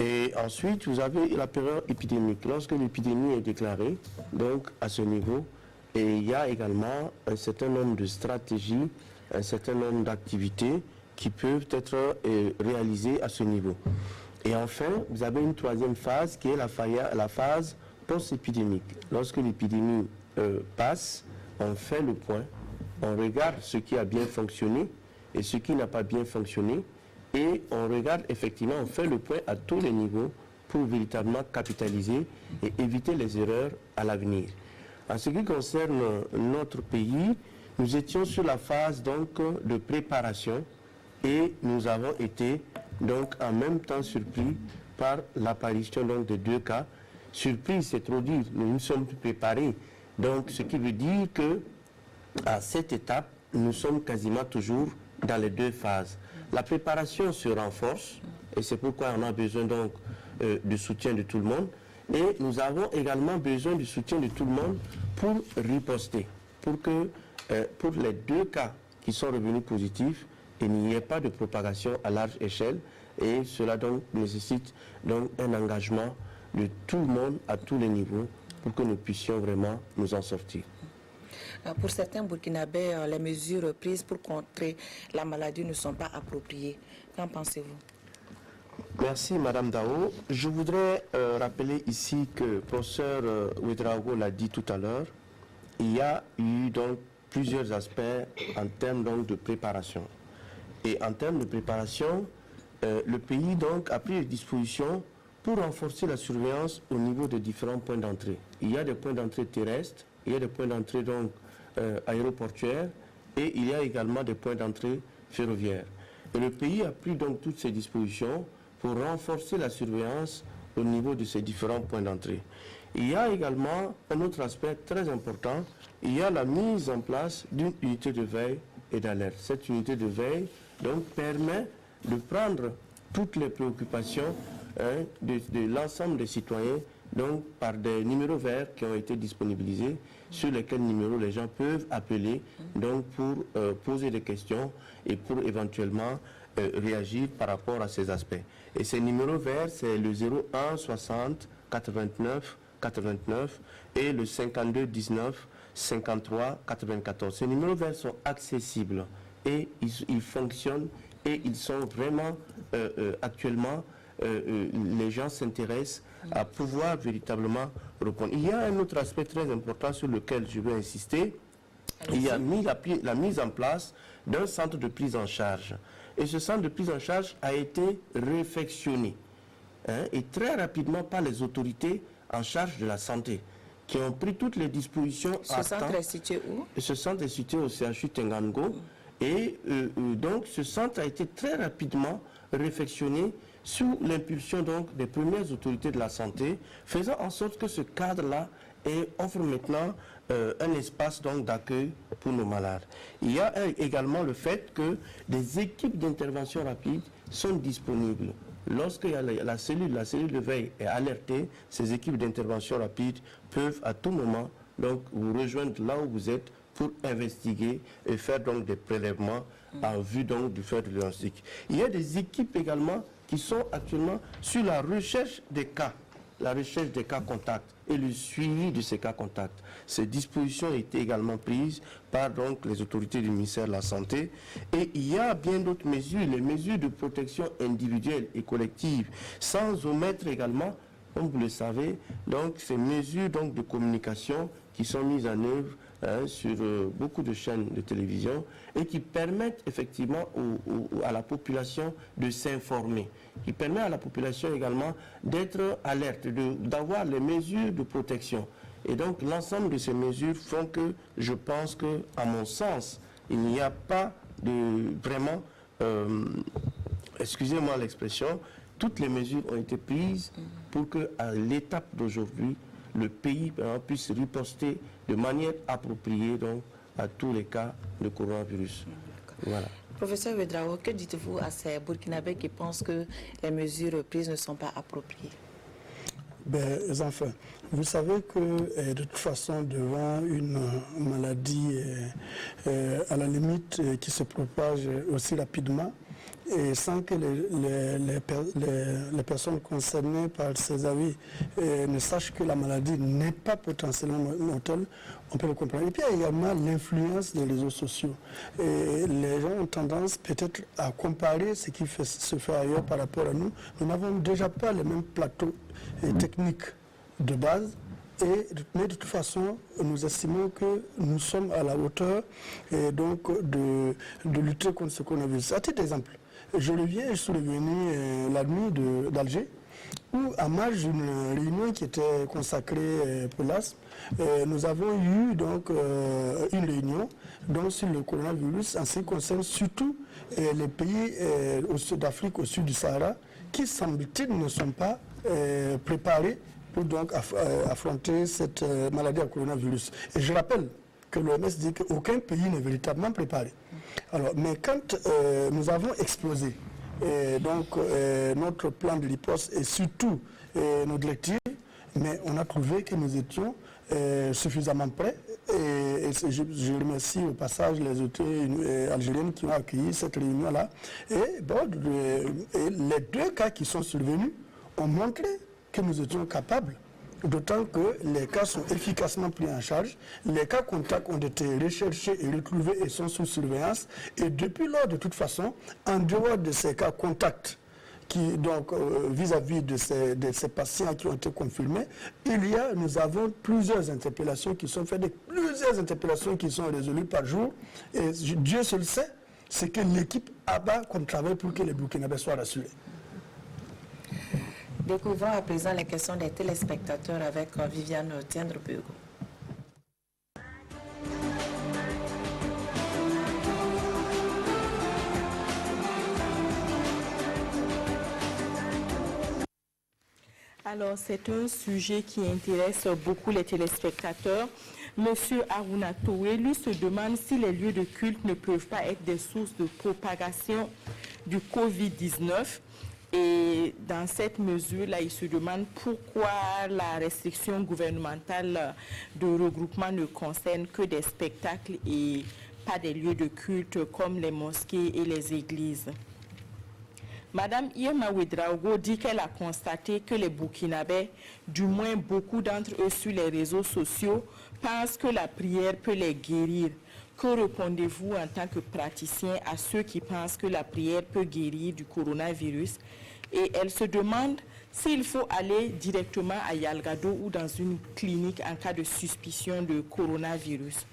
Et ensuite, vous avez la période épidémique. Lorsque l'épidémie est déclarée, donc à ce niveau, et il y a également un certain nombre de stratégies, un certain nombre d'activités qui peuvent être réalisées à ce niveau. Et enfin, vous avez une 3e phase qui est la phase post-épidémique. Lorsque l'épidémie passe, on fait le point, on regarde ce qui a bien fonctionné et ce qui n'a pas bien fonctionné, et on regarde effectivement, on fait le point à tous les niveaux pour véritablement capitaliser et éviter les erreurs à l'avenir. En ce qui concerne notre pays, nous étions sur la phase donc de préparation et nous avons été donc en même temps surpris par l'apparition donc de 2 cas. Surprise, c'est trop dire, nous nous sommes préparés. Donc, ce qui veut dire que à cette étape, nous sommes quasiment toujours dans les 2 phases. La préparation se renforce et c'est pourquoi on a besoin donc du soutien de tout le monde. Et nous avons également besoin du soutien de tout le monde pour riposter, pour que pour les 2 cas qui sont revenus positifs, il n'y ait pas de propagation à large échelle. Et cela donc nécessite donc un engagement de tout le monde à tous les niveaux pour que nous puissions vraiment nous en sortir. Pour certains Burkinabés, les mesures prises pour contrer la maladie ne sont pas appropriées. Qu'en pensez-vous? Merci Madame Dao. Je voudrais rappeler ici que le professeur Ouedraogo l'a dit tout à l'heure, il y a eu donc plusieurs aspects en termes donc de préparation. Et en termes de préparation, le pays donc a pris des dispositions pour renforcer la surveillance au niveau de différents points d'entrée. Il y a des points d'entrée terrestres, il y a des points d'entrée donc aéroportuaires et il y a également des points d'entrée ferroviaires. Et le pays a pris donc toutes ces dispositions pour renforcer la surveillance au niveau de ces différents points d'entrée. Il y a également un autre aspect très important, il y a la mise en place d'une unité de veille et d'alerte. Cette unité de veille donc permet de prendre toutes les préoccupations de l'ensemble des citoyens donc par des numéros verts qui ont été disponibilisés, sur lesquels numéros les gens peuvent appeler donc pour poser des questions et pour éventuellement réagir par rapport à ces aspects. Et ces numéros verts, c'est le 01 60 89 89 et le 52 19 53 94. Ces numéros verts sont accessibles et ils fonctionnent et ils sont vraiment actuellement, les gens s'intéressent à pouvoir véritablement répondre. Il y a un autre aspect très important sur lequel je veux insister. Il y a la mise en place d'un centre de prise en charge. Et ce centre de prise en charge a été réfectionné et très rapidement par les autorités en charge de la santé. qui ont pris toutes les dispositions. Ce centre est situé où? Ce centre est situé au CHU Tengango. Et donc ce centre a été très rapidement réfectionné sous l'impulsion donc des premières autorités de la santé, faisant en sorte que ce cadre-là offre maintenant un espace donc d'accueil pour nos malades. Il y a également le fait que des équipes d'intervention rapide sont disponibles. Lorsque la cellule de veille est alertée, ces équipes d'intervention rapide peuvent à tout moment donc vous rejoindre là où vous êtes pour investiguer et faire donc des prélèvements en vue donc du fait de diagnostic. Il y a des équipes également qui sont actuellement sur la recherche des cas contacts et le suivi de ces cas contacts. Ces dispositions ont été également prises par donc les autorités du ministère de la Santé, et il y a bien d'autres mesures, les mesures de protection individuelle et collective, sans omettre également, comme vous le savez, donc ces mesures donc de communication qui sont mises en œuvre sur beaucoup de chaînes de télévision et qui permettent effectivement à la population de s'informer, qui permet à la population également d'être alerte, d'avoir les mesures de protection. Et donc l'ensemble de ces mesures font que je pense que, à mon sens, il n'y a pas de vraiment, excusez-moi l'expression, toutes les mesures ont été prises pour qu'à l'étape d'aujourd'hui, le pays puisse riposter de manière appropriée donc, à tous les cas de coronavirus. Voilà. Professeur Ouédraogo, que dites-vous à ces Burkinabés qui pensent que les mesures prises ne sont pas appropriées? Enfin, vous savez que de toute façon, devant une maladie à la limite qui se propage aussi rapidement, et sans que les personnes concernées par ces avis ne sachent que la maladie n'est pas potentiellement mortelle, on peut le comprendre. Et puis il y a également l'influence des réseaux sociaux. Et les gens ont tendance peut-être à comparer ce qui se fait ailleurs par rapport à nous. Nous n'avons déjà pas les mêmes plateaux techniques de base. Mais de toute façon, nous estimons que nous sommes à la hauteur donc de lutter contre ce coronavirus. À titre d'exemple, je suis revenu la nuit d'Alger, où à marge d'une réunion qui était consacrée pour l'asthme, nous avons eu donc une réunion donc, sur le coronavirus en ce qui concerne surtout les pays au sud d'Afrique, au sud du Sahara, qui semble-t-il ne sont pas préparés pour donc affronter cette maladie à coronavirus. Et je rappelle que l'OMS dit qu'aucun pays n'est véritablement préparé. Alors, mais quand nous avons explosé notre plan de riposte et surtout nos directives, mais on a trouvé que nous étions suffisamment prêts. Et je remercie au passage les autorités algériennes qui ont accueilli cette réunion-là. Et les deux cas qui sont survenus ont montré que nous étions capables, d'autant que les cas sont efficacement pris en charge, les cas contacts ont été recherchés et retrouvés et sont sous surveillance, et depuis lors, de toute façon, en dehors de ces cas contacts, qui donc vis-à-vis de ces patients qui ont été confirmés, nous avons plusieurs interpellations qui sont faites, plusieurs interpellations qui sont résolues par jour, et Dieu seul sait, c'est que l'équipe abat comme travail pour que les Burkinabés soient rassurés. Découvrons à présent les questions des téléspectateurs avec Viviane Tiendre-Bego. Alors, c'est un sujet qui intéresse beaucoup les téléspectateurs. Monsieur Aruna Toé, lui, se demande si les lieux de culte ne peuvent pas être des sources de propagation du Covid-19. Et dans cette mesure-là, il se demande pourquoi la restriction gouvernementale de regroupement ne concerne que des spectacles et pas des lieux de culte comme les mosquées et les églises. Madame Irma Ouédraogo dit qu'elle a constaté que les Burkinabés, du moins beaucoup d'entre eux sur les réseaux sociaux, pensent que la prière peut les guérir. Que répondez-vous en tant que praticien à ceux qui pensent que la prière peut guérir du coronavirus? Et elle se demande s'il faut aller directement à Yalgado ou dans une clinique en cas de suspicion de coronavirus.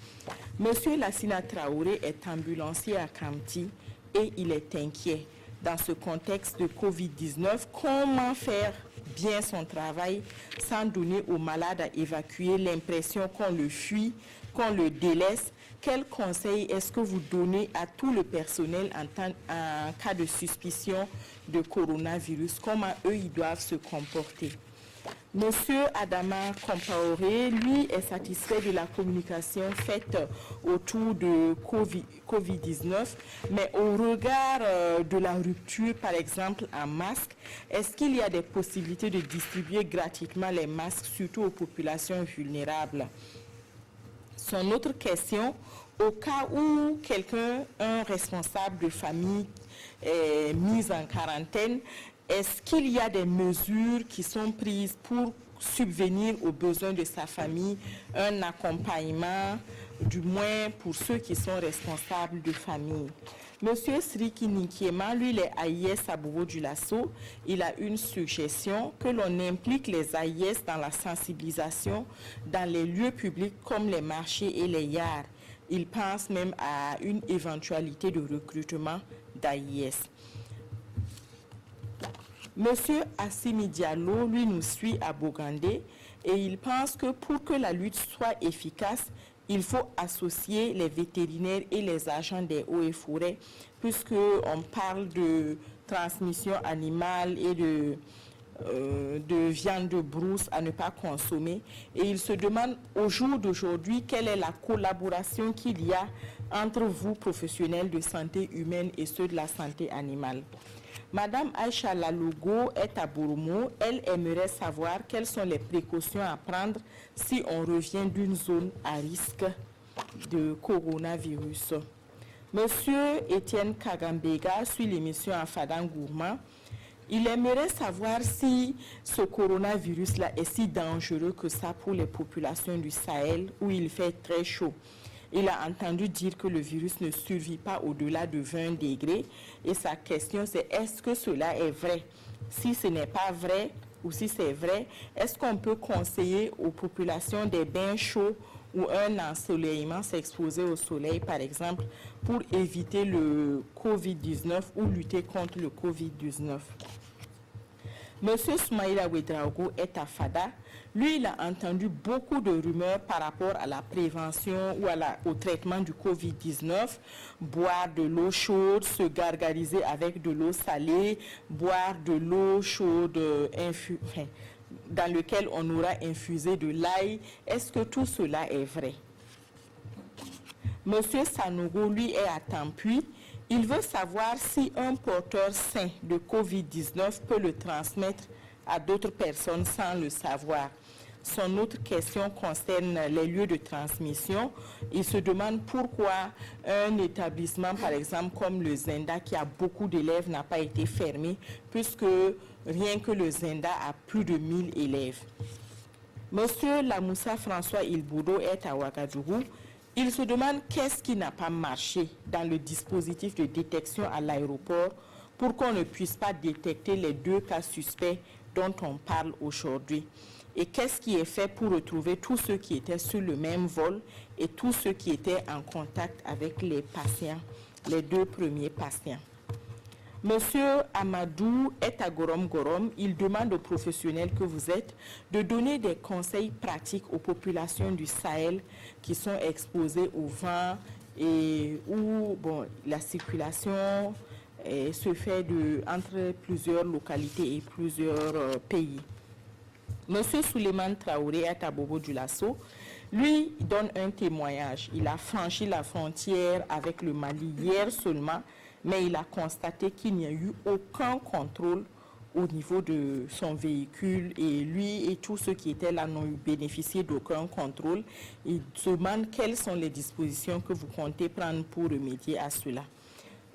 Monsieur Lassina Traoré est ambulancier à Kamti et il est inquiet. Dans ce contexte de Covid-19, comment faire bien son travail sans donner au malade à évacuer l'impression qu'on le fuit, qu'on le délaisse? Quel conseil est-ce que vous donnez à tout le personnel en cas de suspicion de coronavirus? Comment eux, ils doivent se comporter? Monsieur Adama Compaoré, lui, est satisfait de la communication faite autour de Covid-19, mais au regard de la rupture, par exemple, en masques, est-ce qu'il y a des possibilités de distribuer gratuitement les masques, surtout aux populations vulnérables? Son autre question, au cas où un responsable de famille est mis en quarantaine, est-ce qu'il y a des mesures qui sont prises pour subvenir aux besoins de sa famille, un accompagnement, du moins pour ceux qui sont responsables de famille? Monsieur Sriki Nikiema, lui, il est AIS à Bobo-Dioulasso. Il a une suggestion que l'on implique les AIS dans la sensibilisation dans les lieux publics comme les marchés et les yards. Il pense même à une éventualité de recrutement d'AIS. Monsieur Assimi Diallo, lui, nous suit à Bogandé et il pense que pour que la lutte soit efficace, il faut associer les vétérinaires et les agents des eaux et forêts, puisqu'on parle de transmission animale et de viande de brousse à ne pas consommer. Et il se demande au jour d'aujourd'hui quelle est la collaboration qu'il y a entre vous, professionnels de santé humaine, et ceux de la santé animale. Madame Aïcha Lalogo est à Bourmo. Elle aimerait savoir quelles sont les précautions à prendre si on revient d'une zone à risque de coronavirus. Monsieur Étienne Kagambega suit l'émission à Fadang Gourmand. Il aimerait savoir si ce coronavirus-là est si dangereux que ça pour les populations du Sahel où il fait très chaud. Il a entendu dire que le virus ne survit pas au-delà de 20 degrés et sa question c'est est-ce que cela est vrai? Si ce n'est pas vrai ou si c'est vrai, est-ce qu'on peut conseiller aux populations des bains chauds ou un ensoleillement, s'exposer au soleil par exemple, pour éviter le Covid-19 ou lutter contre le Covid-19? Monsieur Soumaïla Ouedraogo est à Fada. Lui, il a entendu beaucoup de rumeurs par rapport à la prévention ou au traitement du Covid-19. Boire de l'eau chaude, se gargariser avec de l'eau salée, boire de l'eau chaude dans lequel on aura infusé de l'ail. Est-ce que tout cela est vrai? Monsieur Sanogo, lui, est à Tampuy. Il veut savoir si un porteur sain de Covid-19 peut le transmettre à d'autres personnes sans le savoir. Son autre question concerne les lieux de transmission. Il se demande pourquoi un établissement, par exemple, comme le Zenda, qui a beaucoup d'élèves, n'a pas été fermé, puisque rien que le Zenda a plus de 1000 élèves. Monsieur Lamoussa François Ilboudo est à Ouagadougou. Il se demande qu'est-ce qui n'a pas marché dans le dispositif de détection à l'aéroport pour qu'on ne puisse pas détecter les 2 cas suspects dont on parle aujourd'hui. Et qu'est-ce qui est fait pour retrouver tous ceux qui étaient sur le même vol et tous ceux qui étaient en contact avec les patients, les 2 premiers patients. Monsieur Amadou est à Gorom Gorom. Il demande aux professionnels que vous êtes de donner des conseils pratiques aux populations du Sahel qui sont exposées au vent et où la circulation se fait entre plusieurs localités et plusieurs pays. Monsieur Souleymane Traoré est à Bobo-Dioulasso. Lui donne un témoignage. Il a franchi la frontière avec le Mali hier seulement, mais il a constaté qu'il n'y a eu aucun contrôle au niveau de son véhicule et lui et tous ceux qui étaient là n'ont bénéficié d'aucun contrôle. Il demande quelles sont les dispositions que vous comptez prendre pour remédier à cela.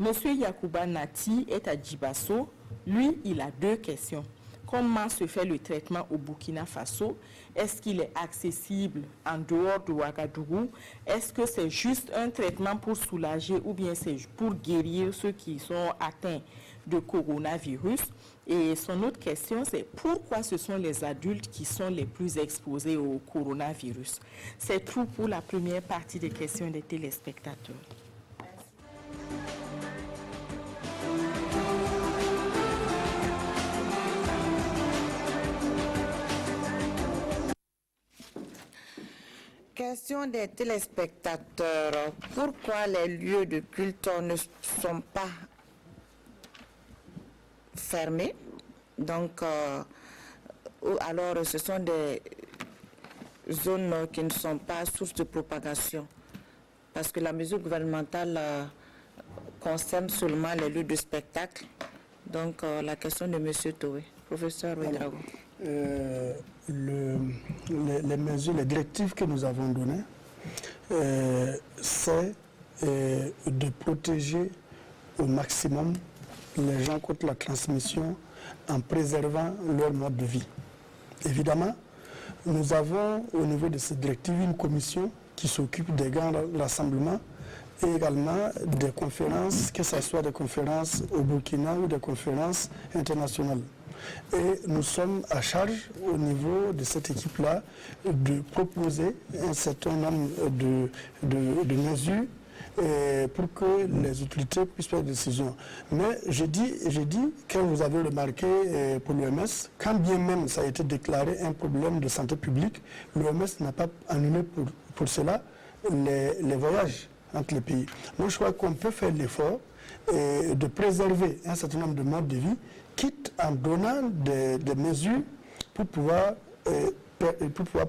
Monsieur Yacouba Nati est à Djibasso. Lui, il a 2 questions. Comment se fait le traitement au Burkina Faso? Est-ce qu'il est accessible en dehors de Ouagadougou? Est-ce que c'est juste un traitement pour soulager ou bien c'est pour guérir ceux qui sont atteints de coronavirus? Et son autre question, c'est pourquoi ce sont les adultes qui sont les plus exposés au coronavirus? C'est tout pour la première partie des questions des téléspectateurs. question des téléspectateurs. Pourquoi les lieux de culte ne sont pas fermés? Donc, alors ce sont des zones qui ne sont pas source de propagation. Parce que la mesure gouvernementale concerne seulement les lieux de spectacle. Donc, la question de M. Toé. Professeur Ouedraogo. Les mesures, les directives que nous avons données, c'est de protéger au maximum les gens contre la transmission en préservant leur mode de vie. Évidemment, nous avons au niveau de ces directives une commission qui s'occupe des grands rassemblements et également des conférences, que ce soit des conférences au Burkina ou des conférences internationales. Et nous sommes à charge au niveau de cette équipe-là de proposer un certain nombre de mesures pour que les autorités puissent prendre des décisions. Mais j'ai dit, comme vous avez remarqué pour l'OMS, quand bien même ça a été déclaré un problème de santé publique, l'OMS n'a pas annulé pour cela les voyages entre les pays. Moi, je crois qu'on peut faire l'effort de préserver un certain nombre de modes de vie, quitte en donnant des mesures pour pouvoir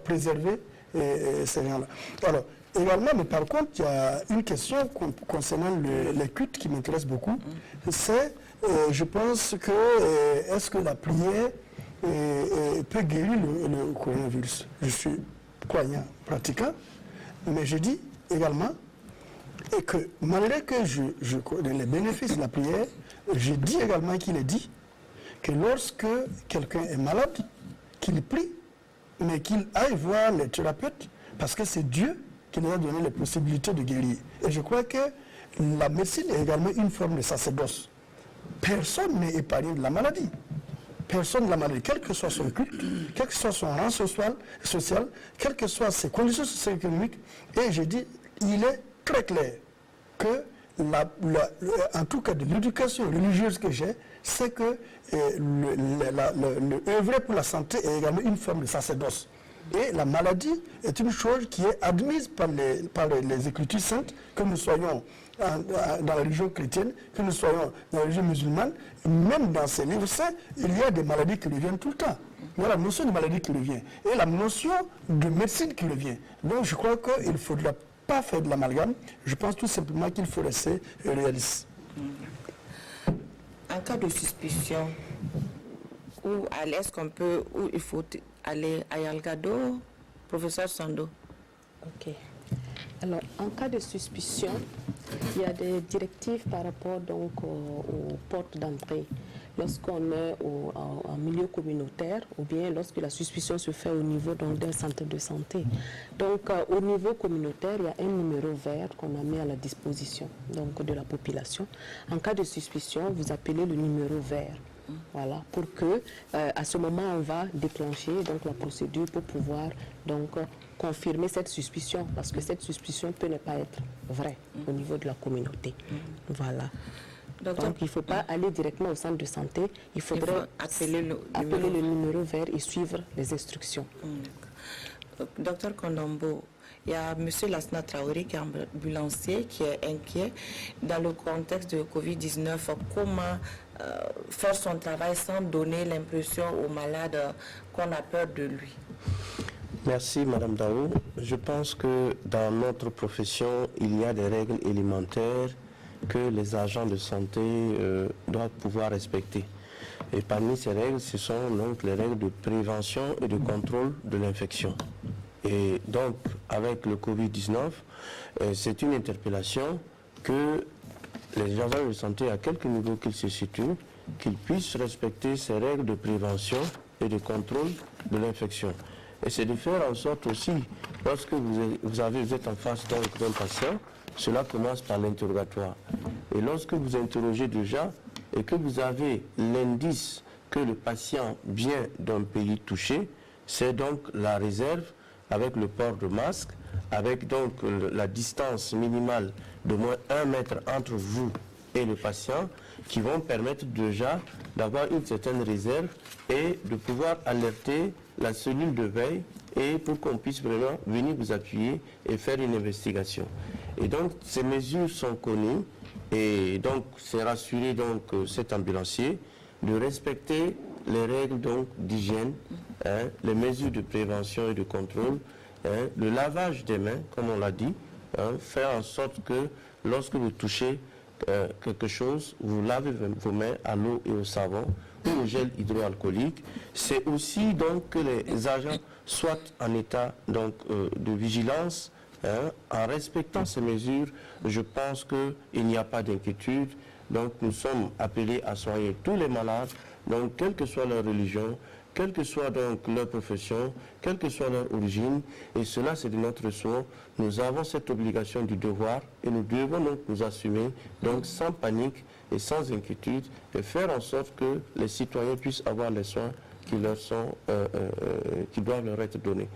préserver ces gens-là. Alors, également, mais par contre, il y a une question concernant les cultes qui m'intéresse beaucoup. C'est, je pense que, est-ce que la prière peut guérir le coronavirus? Je suis croyant, pratiquant, mais je dis également et que malgré que je connais les bénéfices de la prière, je dis également qu'il est dit que lorsque quelqu'un est malade, qu'il prie, mais qu'il aille voir les thérapeutes, parce que c'est Dieu qui nous a donné les possibilités de guérir. Et je crois que la médecine est également une forme de sacerdoce. Personne n'est épargné de la maladie. Personne de la maladie, quel que soit son culte, quel que soit son rang social, quelles que soient ses conditions socio-économiques. Et je dis, il est très clair que, en tout cas de l'éducation religieuse que j'ai, c'est que œuvrer pour la santé est également une forme de sacerdoce. Et la maladie est une chose qui est admise par les Écritures saintes, que nous soyons dans la religion chrétienne, que nous soyons dans la religion musulmane, même dans ces livres saints, il y a des maladies qui reviennent tout le temps. Il y a la notion de maladie qui revient et la notion de médecine qui revient. Donc je crois qu'il ne faudra pas faire de l'amalgame. Je pense tout simplement qu'il faut rester réaliste. En cas de suspicion, où est-ce qu'on peut, où il faut aller à Yalgado, professeur Sando? Ok. Alors, en cas de suspicion, il y a des directives par rapport donc aux portes d'entrée. Lorsqu'on est en milieu communautaire ou bien lorsque la suspicion se fait au niveau d'un centre de santé. Donc, au niveau communautaire, il y a un numéro vert qu'on a mis à la disposition donc, de la population. En cas de suspicion, vous appelez le numéro vert. Voilà, pour que à ce moment on va déclencher donc la procédure pour pouvoir donc confirmer cette suspicion, parce que cette suspicion peut ne pas être vraie au niveau de la communauté. Voilà. Donc il ne faut pas aller directement au centre de santé, il faudrait appeler le numéro vert et suivre les instructions. Docteur Kondombo, il y a M. Lassana Traoré qui est ambulancier, qui est inquiet dans le contexte de Covid-19. Comment faire son travail sans donner l'impression aux malades qu'on a peur de lui? Merci Madame Daou. Je pense que dans notre profession, il y a des règles élémentaires que les agents de santé doivent pouvoir respecter. Et parmi ces règles, ce sont donc les règles de prévention et de contrôle de l'infection. Et donc, avec le Covid-19, c'est une interpellation que les agents de santé, à quelque niveau qu'ils se situent, qu'ils puissent respecter ces règles de prévention et de contrôle de l'infection. Et c'est de faire en sorte aussi, lorsque vous êtes en face d'un patient, cela commence par l'interrogatoire. Et lorsque vous interrogez déjà et que vous avez l'indice que le patient vient d'un pays touché, c'est donc la réserve avec le port de masque, avec donc la distance minimale de moins 1 mètre entre vous et le patient qui vont permettre déjà d'avoir une certaine réserve et de pouvoir alerter la cellule de veille et pour qu'on puisse vraiment venir vous appuyer et faire une investigation. Et donc ces mesures sont connues et donc c'est rassurer donc cet ambulancier de respecter les règles donc d'hygiène, les mesures de prévention et de contrôle, le lavage des mains comme on l'a dit, faire en sorte que lorsque vous touchez quelque chose, vous lavez vos mains à l'eau et au savon ou au gel hydroalcoolique. C'est aussi donc que les agents soient en état donc, de vigilance. En respectant ces mesures, je pense qu'il n'y a pas d'inquiétude. Donc nous sommes appelés à soigner tous les malades, donc quelle que soit leur religion, quelle que soit donc leur profession, quelle que soit leur origine, et cela c'est de notre soin. Nous avons cette obligation du devoir et nous devons donc nous assumer, donc sans panique et sans inquiétude, et faire en sorte que les citoyens puissent avoir les soins qui leur sont, qui doivent leur être donnés.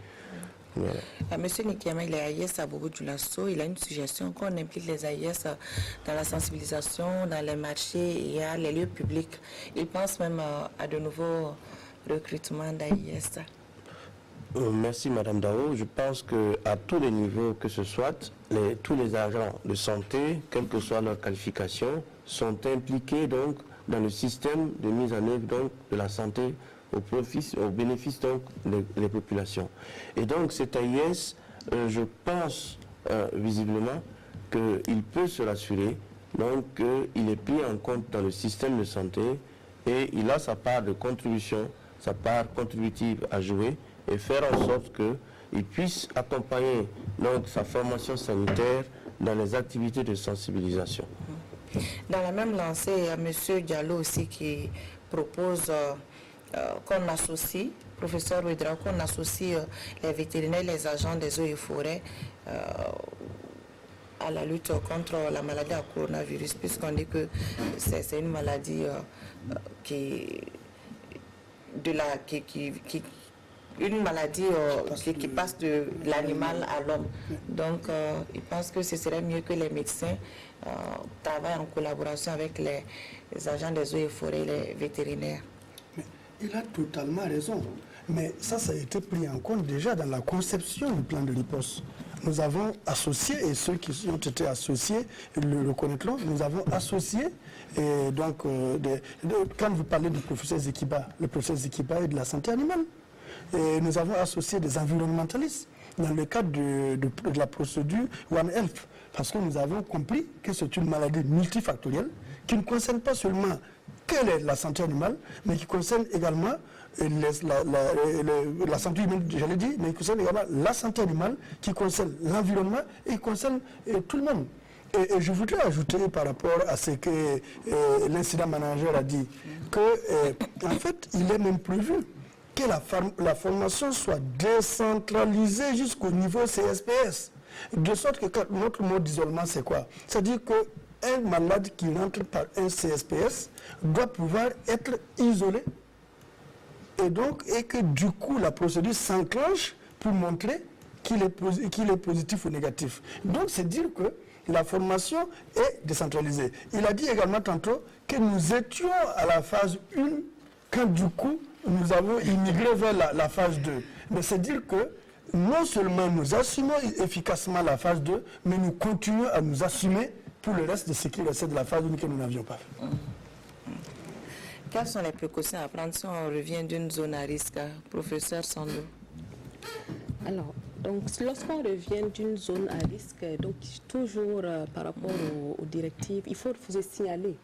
Voilà. Monsieur Nikiama, il est AIS à Bobo Dioulasso. Il a une suggestion qu'on implique les AIS dans la sensibilisation, dans les marchés et à les lieux publics. Il pense même à de nouveaux recrutements d'AIS. Merci Madame Dao. Je pense qu'à tous les niveaux que ce soit, tous les agents de santé, quelle que soit leur qualification, sont impliqués donc dans le système de mise en œuvre donc, de la santé au bénéfice donc des populations. Et donc cet AIS, je pense visiblement qu'il peut se rassurer, donc qu'il est pris en compte dans le système de santé et il a sa part de contribution, sa part contributive à jouer et faire en sorte qu'il puisse accompagner donc sa formation sanitaire dans les activités de sensibilisation. Dans la même lancée, il y a M. Diallo aussi qui propose qu'on associe, professeur Ouedraogo, qu'on associe les vétérinaires, les agents des eaux et forêts à la lutte contre la maladie à coronavirus, puisqu'on dit que c'est une maladie une maladie qui passe de l'animal à l'homme. Donc, il pense que ce serait mieux que les médecins travaillent en collaboration avec les agents des eaux et forêts et les vétérinaires. Il a totalement raison. Mais ça a été pris en compte déjà dans la conception du plan de riposte. Nous avons associé, et ceux qui ont été associés le reconnaîtront, nous avons associé, et donc, quand vous parlez du professeur Zekiba, le professeur Zekiba est de la santé animale. Et nous avons associé des environnementalistes dans le cadre de la procédure One Health, parce que nous avons compris que c'est une maladie multifactorielle qui ne concerne pas seulement la santé animale, mais qui concerne également la santé humaine, j'allais dire, mais qui concerne également la santé animale, qui concerne l'environnement et qui concerne tout le monde. Et je voudrais ajouter par rapport à ce que l'incident manager a dit, qu'en fait, il est même prévu que la formation soit décentralisée jusqu'au niveau CSPS. De sorte que notre mode d'isolement, c'est quoi? C'est-à-dire qu'un malade qui rentre par un CSPS doit pouvoir être isolé et que du coup la procédure s'enclenche pour montrer qu'il est positif ou négatif. Donc c'est dire que la formation est décentralisée. Il a dit également tantôt que nous étions à la phase 1 quand du coup nous avons immigré vers la phase 2. Mais c'est dire que non seulement nous assumons efficacement la phase 2, mais nous continuons à nous assumer pour le reste de ce qui restait de la phase 1 que nous n'avions pas fait. Quelles sont les précautions à prendre si on revient d'une zone à risque, professeur Sando? Alors, donc, lorsqu'on revient d'une zone à risque, donc toujours par rapport aux directives, il faut vous signaler.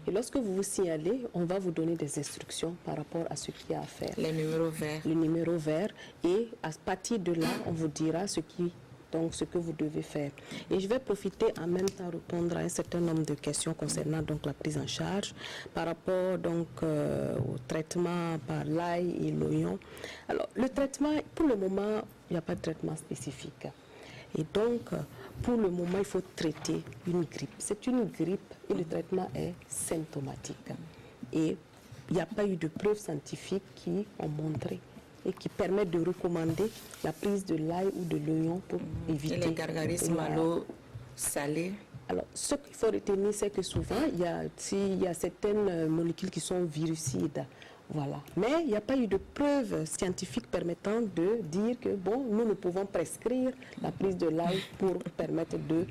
Et lorsque vous vous signalez, on va vous donner des instructions par rapport à ce qu'il y a à faire. Les numéros verts. Les numéros verts. Et à partir de là, on vous dira ce que vous devez faire. Et je vais profiter en même temps répondre à un certain nombre de questions concernant donc la prise en charge par rapport donc au traitement par l'ail et l'oignon. Alors le traitement, pour le moment, il n'y a pas de traitement spécifique. Et donc, pour le moment, il faut traiter une grippe. C'est une grippe et le traitement est symptomatique. Et il n'y a pas eu de preuves scientifiques qui ont montré et qui permettent de recommander la prise de l'ail ou de l'oignon pour éviter... Et les gargarismes à l'eau salée? Alors, ce qu'il faut retenir, c'est que souvent, il y a certaines molécules qui sont virucides. Voilà. Mais il n'y a pas eu de preuves scientifiques permettant de dire que, bon, nous ne pouvons prescrire la prise de l'ail pour permettre de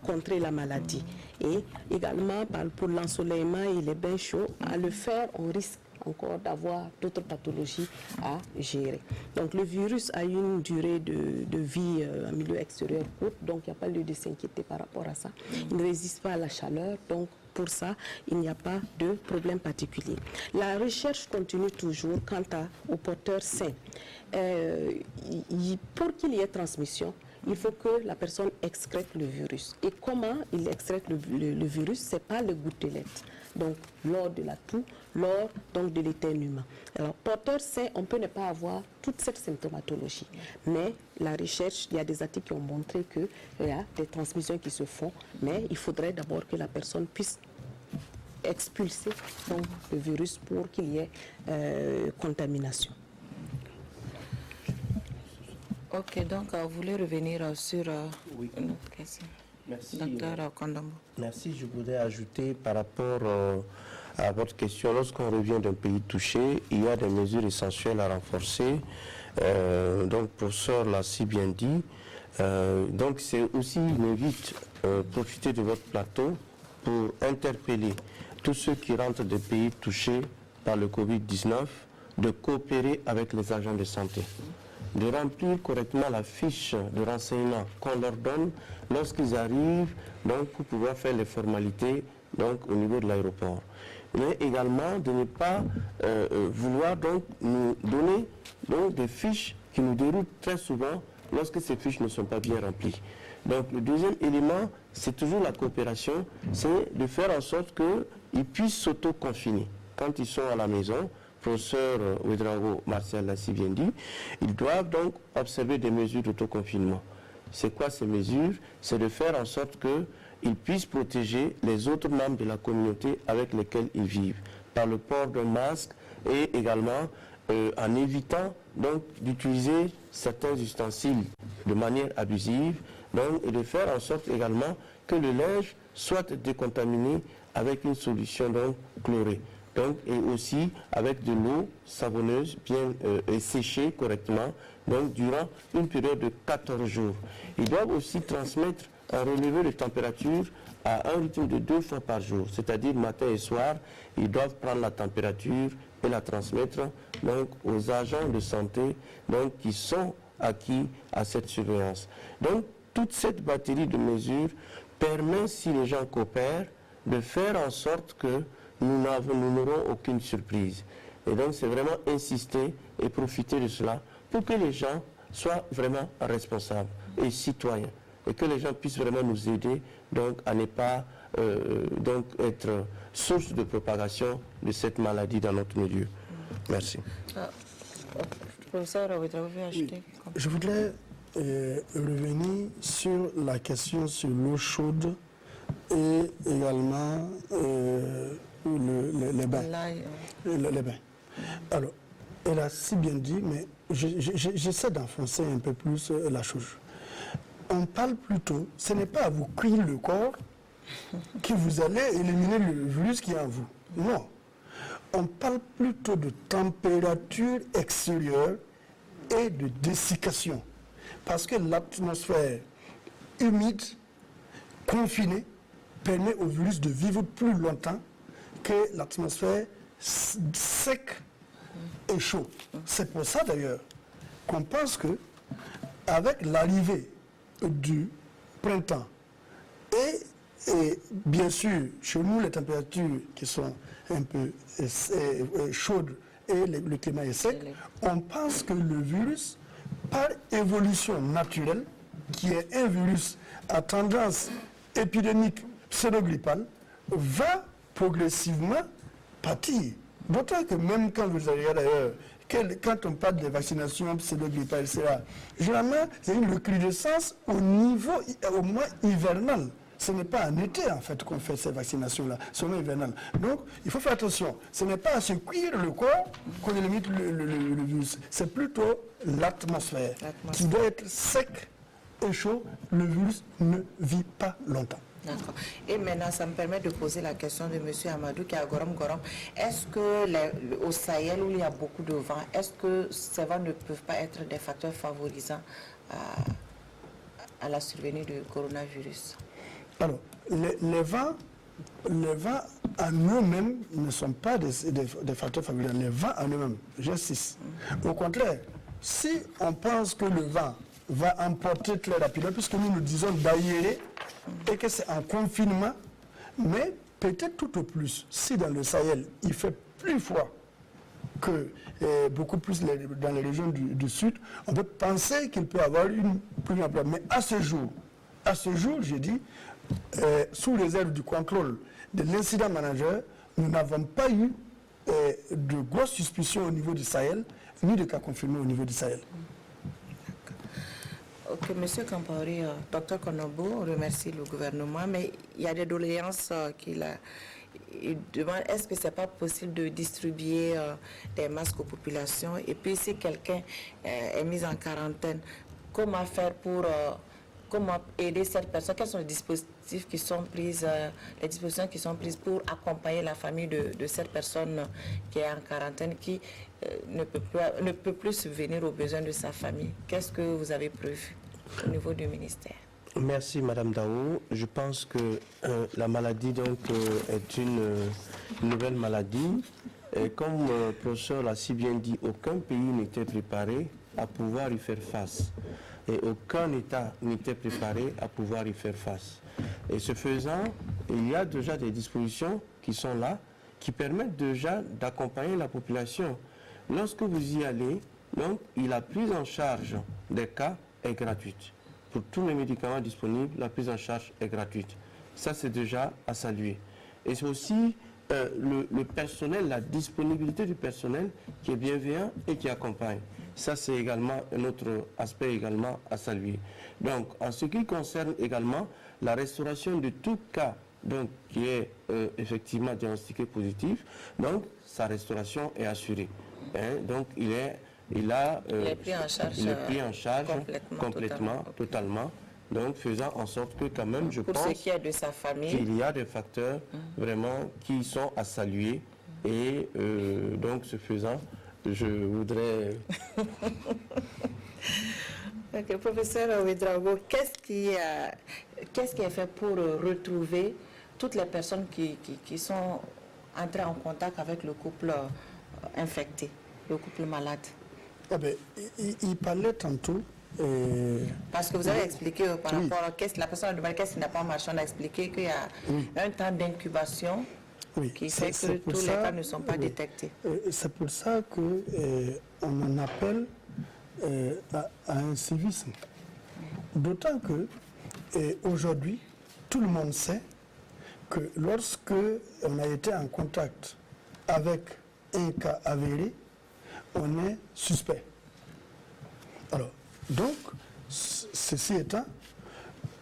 contrer la maladie. Et également, pour l'ensoleillement et les bains chauds, à le faire, on risque encore d'avoir d'autres pathologies à gérer. Donc le virus a une durée de vie en milieu extérieur courte, donc il n'y a pas lieu de s'inquiéter par rapport à ça. Il ne résiste pas à la chaleur, donc pour ça, il n'y a pas de problème particulier. La recherche continue toujours quant aux porteurs sains. Pour qu'il y ait transmission, il faut que la personne excrète le virus. Et comment il excrète le virus? Ce n'est pas le gouttelette. Donc, lors de la toux, lors donc, de l'éternuement. Alors, porteur sain, on peut ne pas avoir toute cette symptomatologie. Mais la recherche, il y a des articles qui ont montré qu'il y a des transmissions qui se font, mais il faudrait d'abord que la personne puisse expulser donc, le virus pour qu'il y ait contamination. Ok, donc vous voulez revenir sur une autre question? Merci. Docteur Kondombo. Merci. Je voudrais ajouter par rapport à votre question, lorsqu'on revient d'un pays touché, il y a des mesures essentielles à renforcer. Donc, le professeur l'a si bien dit. Donc, c'est aussi une invite, profiter de votre plateau pour interpeller tous ceux qui rentrent des pays touchés par le Covid-19 de coopérer avec les agents de santé, de remplir correctement la fiche de renseignement qu'on leur donne lorsqu'ils arrivent, donc pour pouvoir faire les formalités donc, au niveau de l'aéroport. Mais également de ne pas vouloir donc, nous donner donc, des fiches qui nous déroutent très souvent lorsque ces fiches ne sont pas bien remplies. Donc le deuxième élément, c'est toujours la coopération, c'est de faire en sorte qu'ils puissent s'auto-confiner. Quand ils sont à la maison, professeur Ouedraogo Martial l'a si bien dit, ils doivent donc observer des mesures d'autoconfinement. C'est quoi ces mesures? C'est de faire en sorte qu'ils puissent protéger les autres membres de la communauté avec lesquels ils vivent, par le port d'un masque et également en évitant donc d'utiliser certains ustensiles de manière abusive, donc, et de faire en sorte également que le linge soit décontaminé avec une solution donc chlorée. Donc, et aussi avec de l'eau savonneuse bien séchée correctement, donc durant une période de 14 jours. Ils doivent aussi transmettre un relevé de température à un rythme de 2 fois par jour, c'est-à-dire matin et soir. Ils doivent prendre la température et la transmettre donc, aux agents de santé donc, qui sont acquis à cette surveillance. Donc, toute cette batterie de mesures permet, si les gens coopèrent, de faire en sorte que nous n'aurons aucune surprise. Et donc, c'est vraiment insister et profiter de cela pour que les gens soient vraiment responsables et citoyens. Et que les gens puissent vraiment nous aider donc, à ne pas donc, être source de propagation de cette maladie dans notre milieu. Merci. Professeur, vous avez ajouté? Je voudrais revenir sur la question sur l'eau chaude et également les bains. Les bains. Alors, elle a si bien dit, mais j'essaie d'enfoncer un peu plus la chose. On parle plutôt, ce n'est pas à vous cuire le corps que vous allez éliminer le virus qui est en vous. Non. On parle plutôt de température extérieure et de dessiccation. Parce que l'atmosphère humide, confinée, permet au virus de vivre plus longtemps que l'atmosphère sec et chaud. C'est pour ça d'ailleurs qu'on pense que avec l'arrivée du printemps et bien sûr chez nous les températures qui sont un peu chaudes et le climat est sec, on pense que le virus, par évolution naturelle, qui est un virus à tendance épidémique pseudogrippale, va progressivement partir. D'autant que même quand vous regardez d'ailleurs, quand on parle de vaccination pseudogrippale, généralement, c'est une recrudescence au niveau au moins hivernal. Ce n'est pas en été, en fait, qu'on fait ces vaccinations-là, c'est au moins hivernal. Donc, il faut faire attention. Ce n'est pas à se cuire le corps qu'on élimine le virus. C'est plutôt l'atmosphère qui doit être sec et chaud. Le virus ne vit pas longtemps. D'accord. Et maintenant, ça me permet de poser la question de M. Amadou qui est à Gorom. Est-ce que au Sahel, où il y a beaucoup de vent, est-ce que ces vents ne peuvent pas être des facteurs favorisants à la survenue du coronavirus? Alors, les vents en eux-mêmes ne sont pas des facteurs favorisants. Les vents en eux-mêmes, j'insiste. Au contraire, si on pense que le vent va emporter très rapidement, puisque nous disons d'aérer, et que c'est en confinement, mais peut-être tout au plus, si dans le Sahel, il fait plus froid que beaucoup plus dans les régions du Sud, on peut penser qu'il peut y avoir une plus ampleur. Mais à ce jour, j'ai dit, sous réserve du contrôle de l'incident manager, nous n'avons pas eu de grosses suspicions au niveau du Sahel, ni de cas confirmés au niveau du Sahel. Ok, M. Kampaori, Dr Konobo, on remercie le gouvernement, mais il y a des doléances qu'il demande, est-ce que ce n'est pas possible de distribuer des masques aux populations? Et puis si quelqu'un est mis en quarantaine, comment faire pour comment aider cette personne? Quels sont les dispositifs qui sont prises, les dispositions qui sont prises pour accompagner la famille de cette personne qui est en quarantaine, qui ne peut plus subvenir aux besoins de sa famille? Qu'est-ce que vous avez prévu au niveau du ministère? Merci Madame Dao. Je pense que la maladie donc, est une nouvelle maladie. Et comme le professeur l'a si bien dit, aucun pays n'était préparé à pouvoir y faire face. Et aucun État n'était préparé à pouvoir y faire face. Et ce faisant, il y a déjà des dispositions qui sont là, qui permettent déjà d'accompagner la population. Lorsque vous y allez, donc, la prise en charge des cas est gratuite. Pour tous les médicaments disponibles, la prise en charge est gratuite. Ça, c'est déjà à saluer. Et c'est aussi le personnel, la disponibilité du personnel qui est bienveillant et qui accompagne. Ça, c'est également un autre aspect également à saluer. Donc, en ce qui concerne également la restauration de tout cas donc, qui est effectivement diagnostiqué positif, donc sa restauration est assurée. Hein, donc, il est pris en charge complètement, totalement. Donc, faisant en sorte que quand même, je pense qu'il y a des facteurs vraiment qui sont à saluer. Et donc, ce faisant, je voudrais... Ok, professeur Ouedraogo, qu'est-ce qui est fait pour retrouver toutes les personnes qui sont entrées en contact avec le couple infecté, le couple malade? Ah ben, il parlait tantôt. Parce que vous avez expliqué par rapport à la personne a demandé qu'est-ce qui n'a pas marché, on a expliqué qu'il y a un temps d'incubation qui fait que tous les cas ne sont pas détectés. C'est pour ça qu'on en appelle à un civisme. D'autant que aujourd'hui, tout le monde sait que lorsque on a été en contact avec un cas avéré, on est suspect. Alors, donc, ceci étant,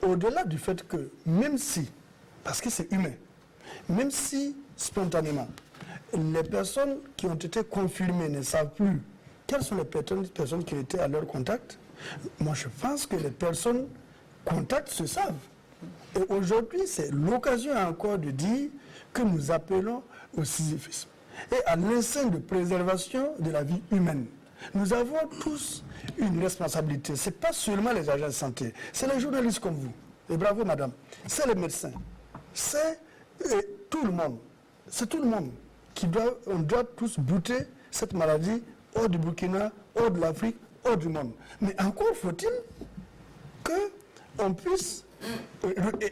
au-delà du fait que, même si, parce que c'est humain, même si spontanément, les personnes qui ont été confirmées ne savent plus quelles sont les personnes qui étaient à leur contact, moi je pense que les personnes contacts se savent. Et aujourd'hui, c'est l'occasion encore de dire que nous appelons au sisyphisme et à l'instinct de préservation de la vie humaine. Nous avons tous une responsabilité. Ce n'est pas seulement les agents de santé, c'est les journalistes comme vous. Et bravo madame. C'est les médecins. C'est tout le monde. C'est tout le monde on doit tous buter cette maladie hors du Burkina, hors de l'Afrique, hors du monde. Mais encore faut-il qu'on puisse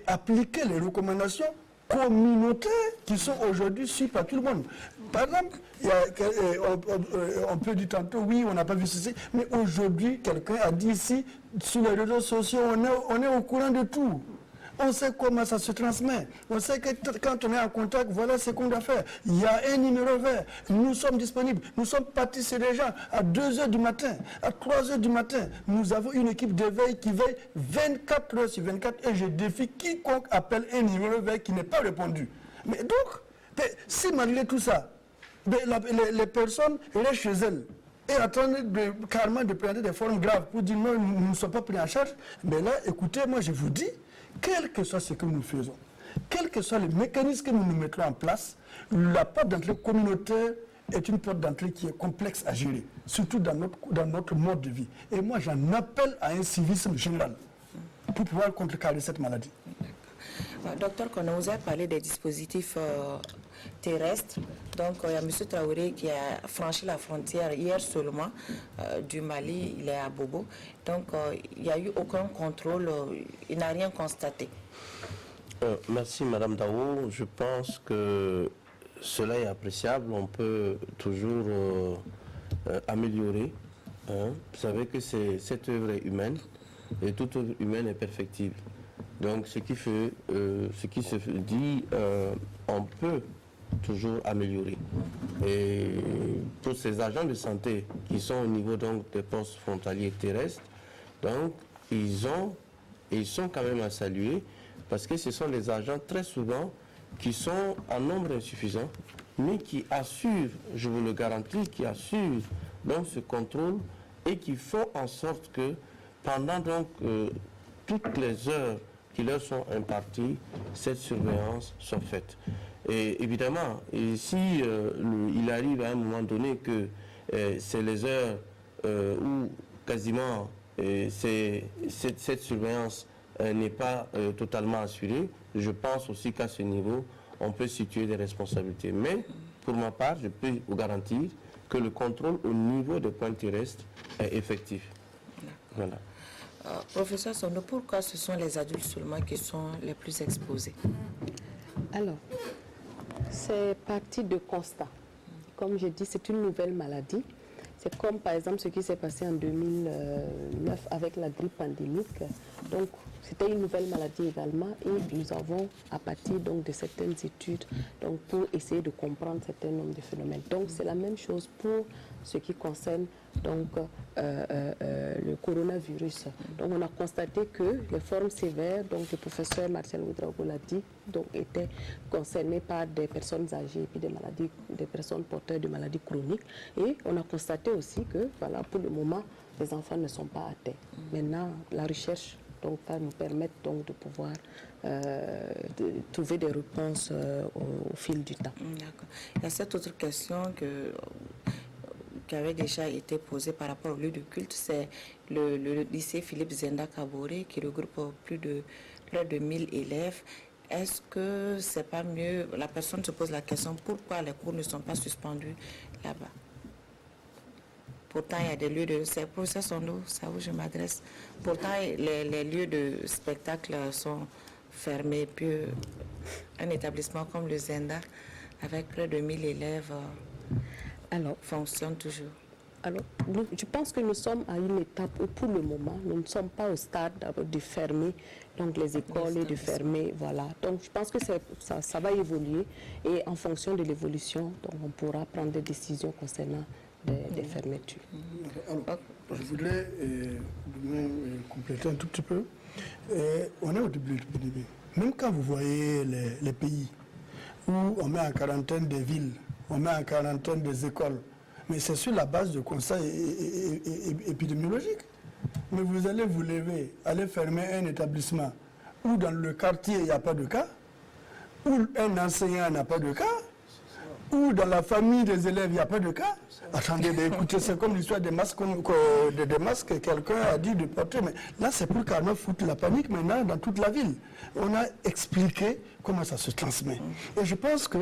appliquer les recommandations communautaires qui sont aujourd'hui suivies par tout le monde. Par exemple, on peut dire tantôt, oui, on n'a pas vu ceci, mais aujourd'hui, quelqu'un a dit ici, sur les réseaux sociaux, on est au courant de tout. On sait comment ça se transmet. On sait que quand on est en contact, voilà ce qu'on doit faire. Il y a un numéro vert. Nous sommes disponibles. Nous sommes partis chez les gens à 2h du matin, à 3h du matin. Nous avons une équipe de veille qui veille 24 heures sur 24 et je défie quiconque appelle un numéro vert qui n'est pas répondu. Mais donc, si malgré tout ça, les personnes restent chez elles et attendent carrément de prendre des formes graves pour dire non, nous ne sommes pas pris en charge, mais là, écoutez, moi je vous dis quel que soit ce que nous faisons, quels que soient les mécanismes que nous nous mettrons en place, la porte d'entrée communautaire est une porte d'entrée qui est complexe à gérer, surtout dans notre mode de vie. Et moi, j'en appelle à un civisme général pour pouvoir contrecarrer cette maladie. Docteur, quand on vous a parlé des dispositifs terrestres, donc il y a M. Traoré qui a franchi la frontière hier seulement du Mali, il est à Bobo, donc il n'y a eu aucun contrôle, il n'a rien constaté. Merci Madame Dao, je pense que cela est appréciable, on peut toujours améliorer. Vous savez que cette œuvre est humaine et toute œuvre humaine est perfectible. Donc ce qui se dit, on peut toujours améliorer. Et pour ces agents de santé qui sont au niveau donc des postes frontaliers terrestres, donc ils sont quand même à saluer parce que ce sont des agents très souvent qui sont en nombre insuffisant, mais qui assurent, je vous le garantis, qui assurent donc ce contrôle et qui font en sorte que pendant donc toutes les heures qui leur sont imparties, cette surveillance soit faite. Et évidemment, si il arrive à un moment donné que c'est les heures où quasiment cette surveillance n'est pas totalement assurée, je pense aussi qu'à ce niveau, on peut situer des responsabilités. Mais pour ma part, je peux vous garantir que le contrôle au niveau des points terrestres est effectif. Voilà. Professeur Sondo, pourquoi ce sont les adultes seulement qui sont les plus exposés? Alors, c'est parti de constat. Comme je dis, c'est une nouvelle maladie. C'est comme par exemple ce qui s'est passé en 2009 avec la grippe pandémique. Donc, c'était une nouvelle maladie également et nous avons, à partir donc, de certaines études, donc, pour essayer de comprendre un certain nombre de phénomènes. Donc, c'est la même chose pour ce qui concerne donc, le coronavirus. Donc, on a constaté que les formes sévères, donc le professeur Marcel Ouedraogo l'a dit, donc, étaient concernées par des personnes âgées et puis des personnes porteurs de maladies chroniques. Et on a constaté aussi que, voilà, pour le moment, les enfants ne sont pas atteints. Maintenant, la recherche donc, va nous permettre donc, de pouvoir de trouver des réponses au fil du temps. D'accord. Il y a cette autre question qui avait déjà été posée par rapport au lieu de culte, c'est le lycée Philippe Zenda Kaboré qui regroupe près de 1000 élèves. Est-ce que c'est pas mieux, la personne se pose la question, pourquoi les cours ne sont pas suspendus là-bas? Pourtant, il y a des lieux de... C'est professeur Sondo, c'est à où je m'adresse. Pourtant, les lieux de spectacle sont fermés. Puis, un établissement comme le Zenda, avec près de 1000 élèves, fonctionne toujours. Alors, je pense que nous sommes à une étape où, pour le moment, nous ne sommes pas au stade de fermer donc les écoles et de fermer, voilà. Donc, je pense que ça va évoluer et en fonction de l'évolution, on pourra prendre des décisions concernant des fermetures. Alors, je voudrais compléter un tout petit peu. On est au début de l'épidémie. Même quand vous voyez les pays où on met en quarantaine des villes, on met en quarantaine des écoles, mais c'est sur la base de constats épidémiologiques. Mais vous allez vous lever, aller fermer un établissement où dans le quartier il n'y a pas de cas, où un enseignant n'a pas de cas, où dans la famille des élèves il n'y a pas de cas. Attendez, écoutez, c'est comme l'histoire des masques, des masques que quelqu'un a dit de porter. Mais là, c'est pour carrément foutre la panique maintenant dans toute la ville. On a expliqué comment ça se transmet. Et je pense que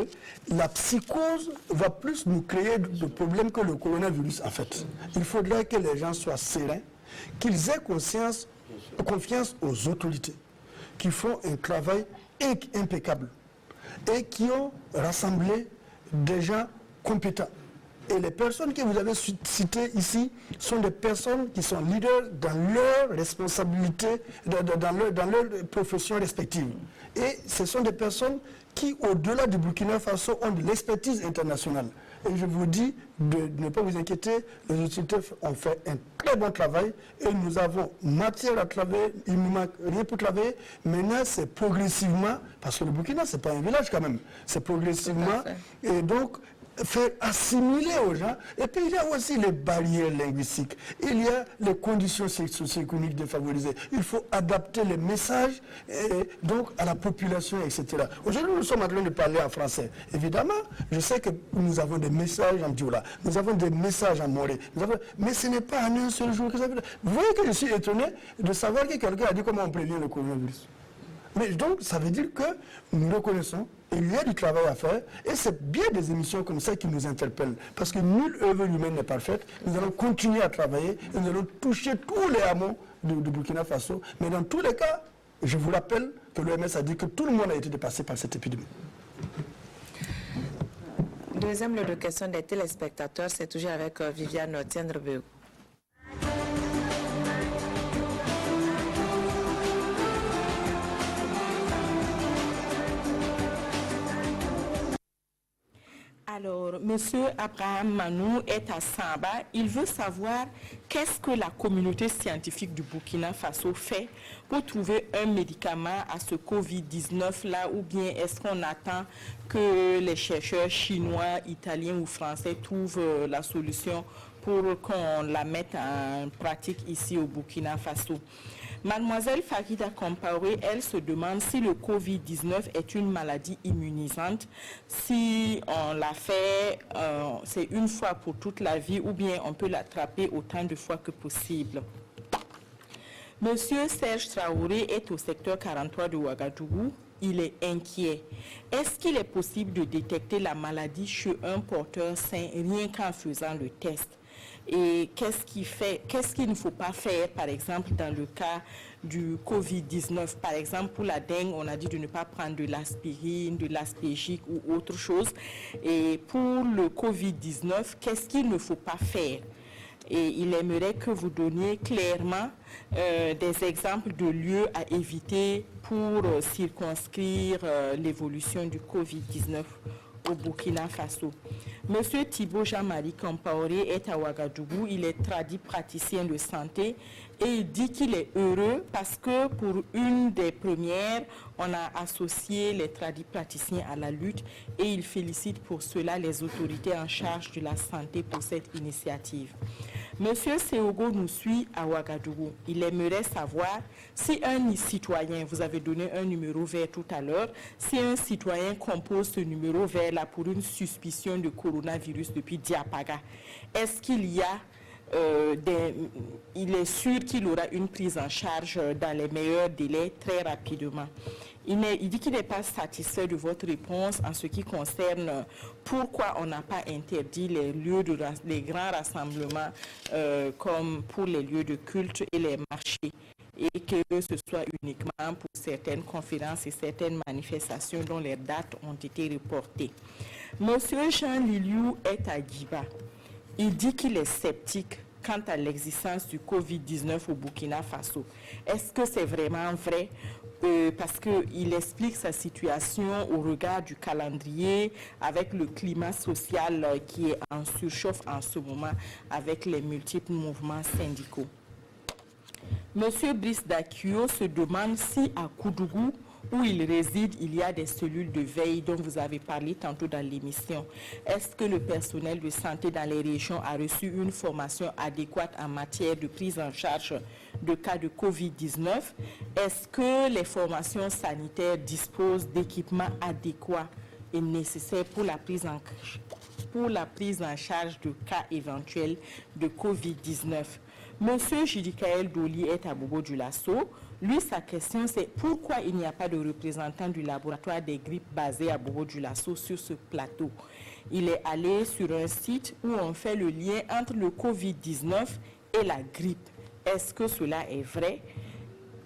la psychose va plus nous créer de problèmes que le coronavirus, en fait. Il faudrait que les gens soient sereins, qu'ils aient confiance aux autorités, qui font un travail impeccable et qui ont rassemblé des gens compétents. Et les personnes que vous avez citées ici sont des personnes qui sont leaders dans leur responsabilité, dans leur profession respective. Et ce sont des personnes qui, au-delà du Burkina Faso, ont de l'expertise internationale. Et je vous dis de ne pas vous inquiéter, les autorités ont fait un très bon travail et nous avons matière à travailler, il ne nous manque rien pour travailler. Maintenant, c'est progressivement, parce que le Burkina, ce n'est pas un village quand même, c'est progressivement. Et donc, faire assimiler aux gens. Et puis il y a aussi les barrières linguistiques. Il y a les conditions socio-économiques défavorisées. Il faut adapter les messages donc à la population, etc. Aujourd'hui, nous sommes en train de parler en français. Évidemment, je sais que nous avons des messages en Dioula, nous avons des messages en Moré, mais ce n'est pas en un seul jour que ça fait. Vous voyez que je suis étonné de savoir que quelqu'un a dit comment on prévient le coronavirus. Mais donc, ça veut dire que nous reconnaissons, il y a du travail à faire, et c'est bien des émissions comme ça qui nous interpellent. Parce que nulle œuvre humaine n'est parfaite, nous allons continuer à travailler, et nous allons toucher tous les hameaux de Burkina Faso. Mais dans tous les cas, je vous rappelle que l'OMS a dit que tout le monde a été dépassé par cette épidémie. Deuxième lot de questions des téléspectateurs, c'est toujours avec Viviane Tiendrebeu. Alors, M. Abraham Manou est à Samba. Il veut savoir qu'est-ce que la communauté scientifique du Burkina Faso fait pour trouver un médicament à ce Covid-19-là, ou bien est-ce qu'on attend que les chercheurs chinois, italiens ou français trouvent la solution pour qu'on la mette en pratique ici au Burkina Faso? Mademoiselle Farida Compaoré, elle se demande si le Covid-19 est une maladie immunisante, si on l'a fait, c'est une fois pour toute la vie, ou bien on peut l'attraper autant de fois que possible. Monsieur Serge Traoré est au secteur 43 de Ouagadougou. Il est inquiet. Est-ce qu'il est possible de détecter la maladie chez un porteur sain rien qu'en faisant le test? Et qu'est-ce qu'il ne faut pas faire, par exemple, dans le cas du Covid-19? Par exemple, pour la dengue, on a dit de ne pas prendre de l'aspirine, de l'aspégique ou autre chose. Et pour le Covid-19, qu'est-ce qu'il ne faut pas faire? Et il aimerait que vous donniez clairement des exemples de lieux à éviter pour circonscrire l'évolution du Covid-19 au Burkina Faso. Monsieur Thibaut Jean-Marie Compaoré est à Ouagadougou. Il est praticien de santé et il dit qu'il est heureux parce que pour une des premières, on a associé les praticiens à la lutte et il félicite pour cela les autorités en charge de la santé pour cette initiative. Monsieur Seogo nous suit à Ouagadougou. Il aimerait savoir si un citoyen, vous avez donné un numéro vert tout à l'heure, si un citoyen compose ce numéro vert là pour une suspicion de coronavirus depuis Diapaga, est-ce qu'il y a il est sûr qu'il aura une prise en charge dans les meilleurs délais très rapidement. Il dit qu'il n'est pas satisfait de votre réponse en ce qui concerne pourquoi on n'a pas interdit les grands rassemblements comme pour les lieux de culte et les marchés, et que ce soit uniquement pour certaines conférences et certaines manifestations dont les dates ont été reportées. Monsieur Jean Liliou est à Guiba. Il dit qu'il est sceptique quant à l'existence du Covid-19 au Burkina Faso. Est-ce que c'est vraiment vrai? Parce qu'il explique sa situation au regard du calendrier, avec le climat social qui est en surchauffe en ce moment, avec les multiples mouvements syndicaux. Monsieur Brice Dakuyo se demande si à Koudougou, où il réside, il y a des cellules de veille dont vous avez parlé tantôt dans l'émission. Est-ce que le personnel de santé dans les régions a reçu une formation adéquate en matière de prise en charge de cas de Covid-19? Est-ce que les formations sanitaires disposent d'équipements adéquats et nécessaires pour la prise en charge de cas éventuels de Covid-19? Monsieur Judikaël Doli est à Bobo-Dioulasso. Lui, sa question, c'est pourquoi il n'y a pas de représentant du laboratoire des grippes basé à Bobo-Dioulasso sur ce plateau. Il est allé sur un site où on fait le lien entre le Covid-19 et la grippe. Est-ce que cela est vrai?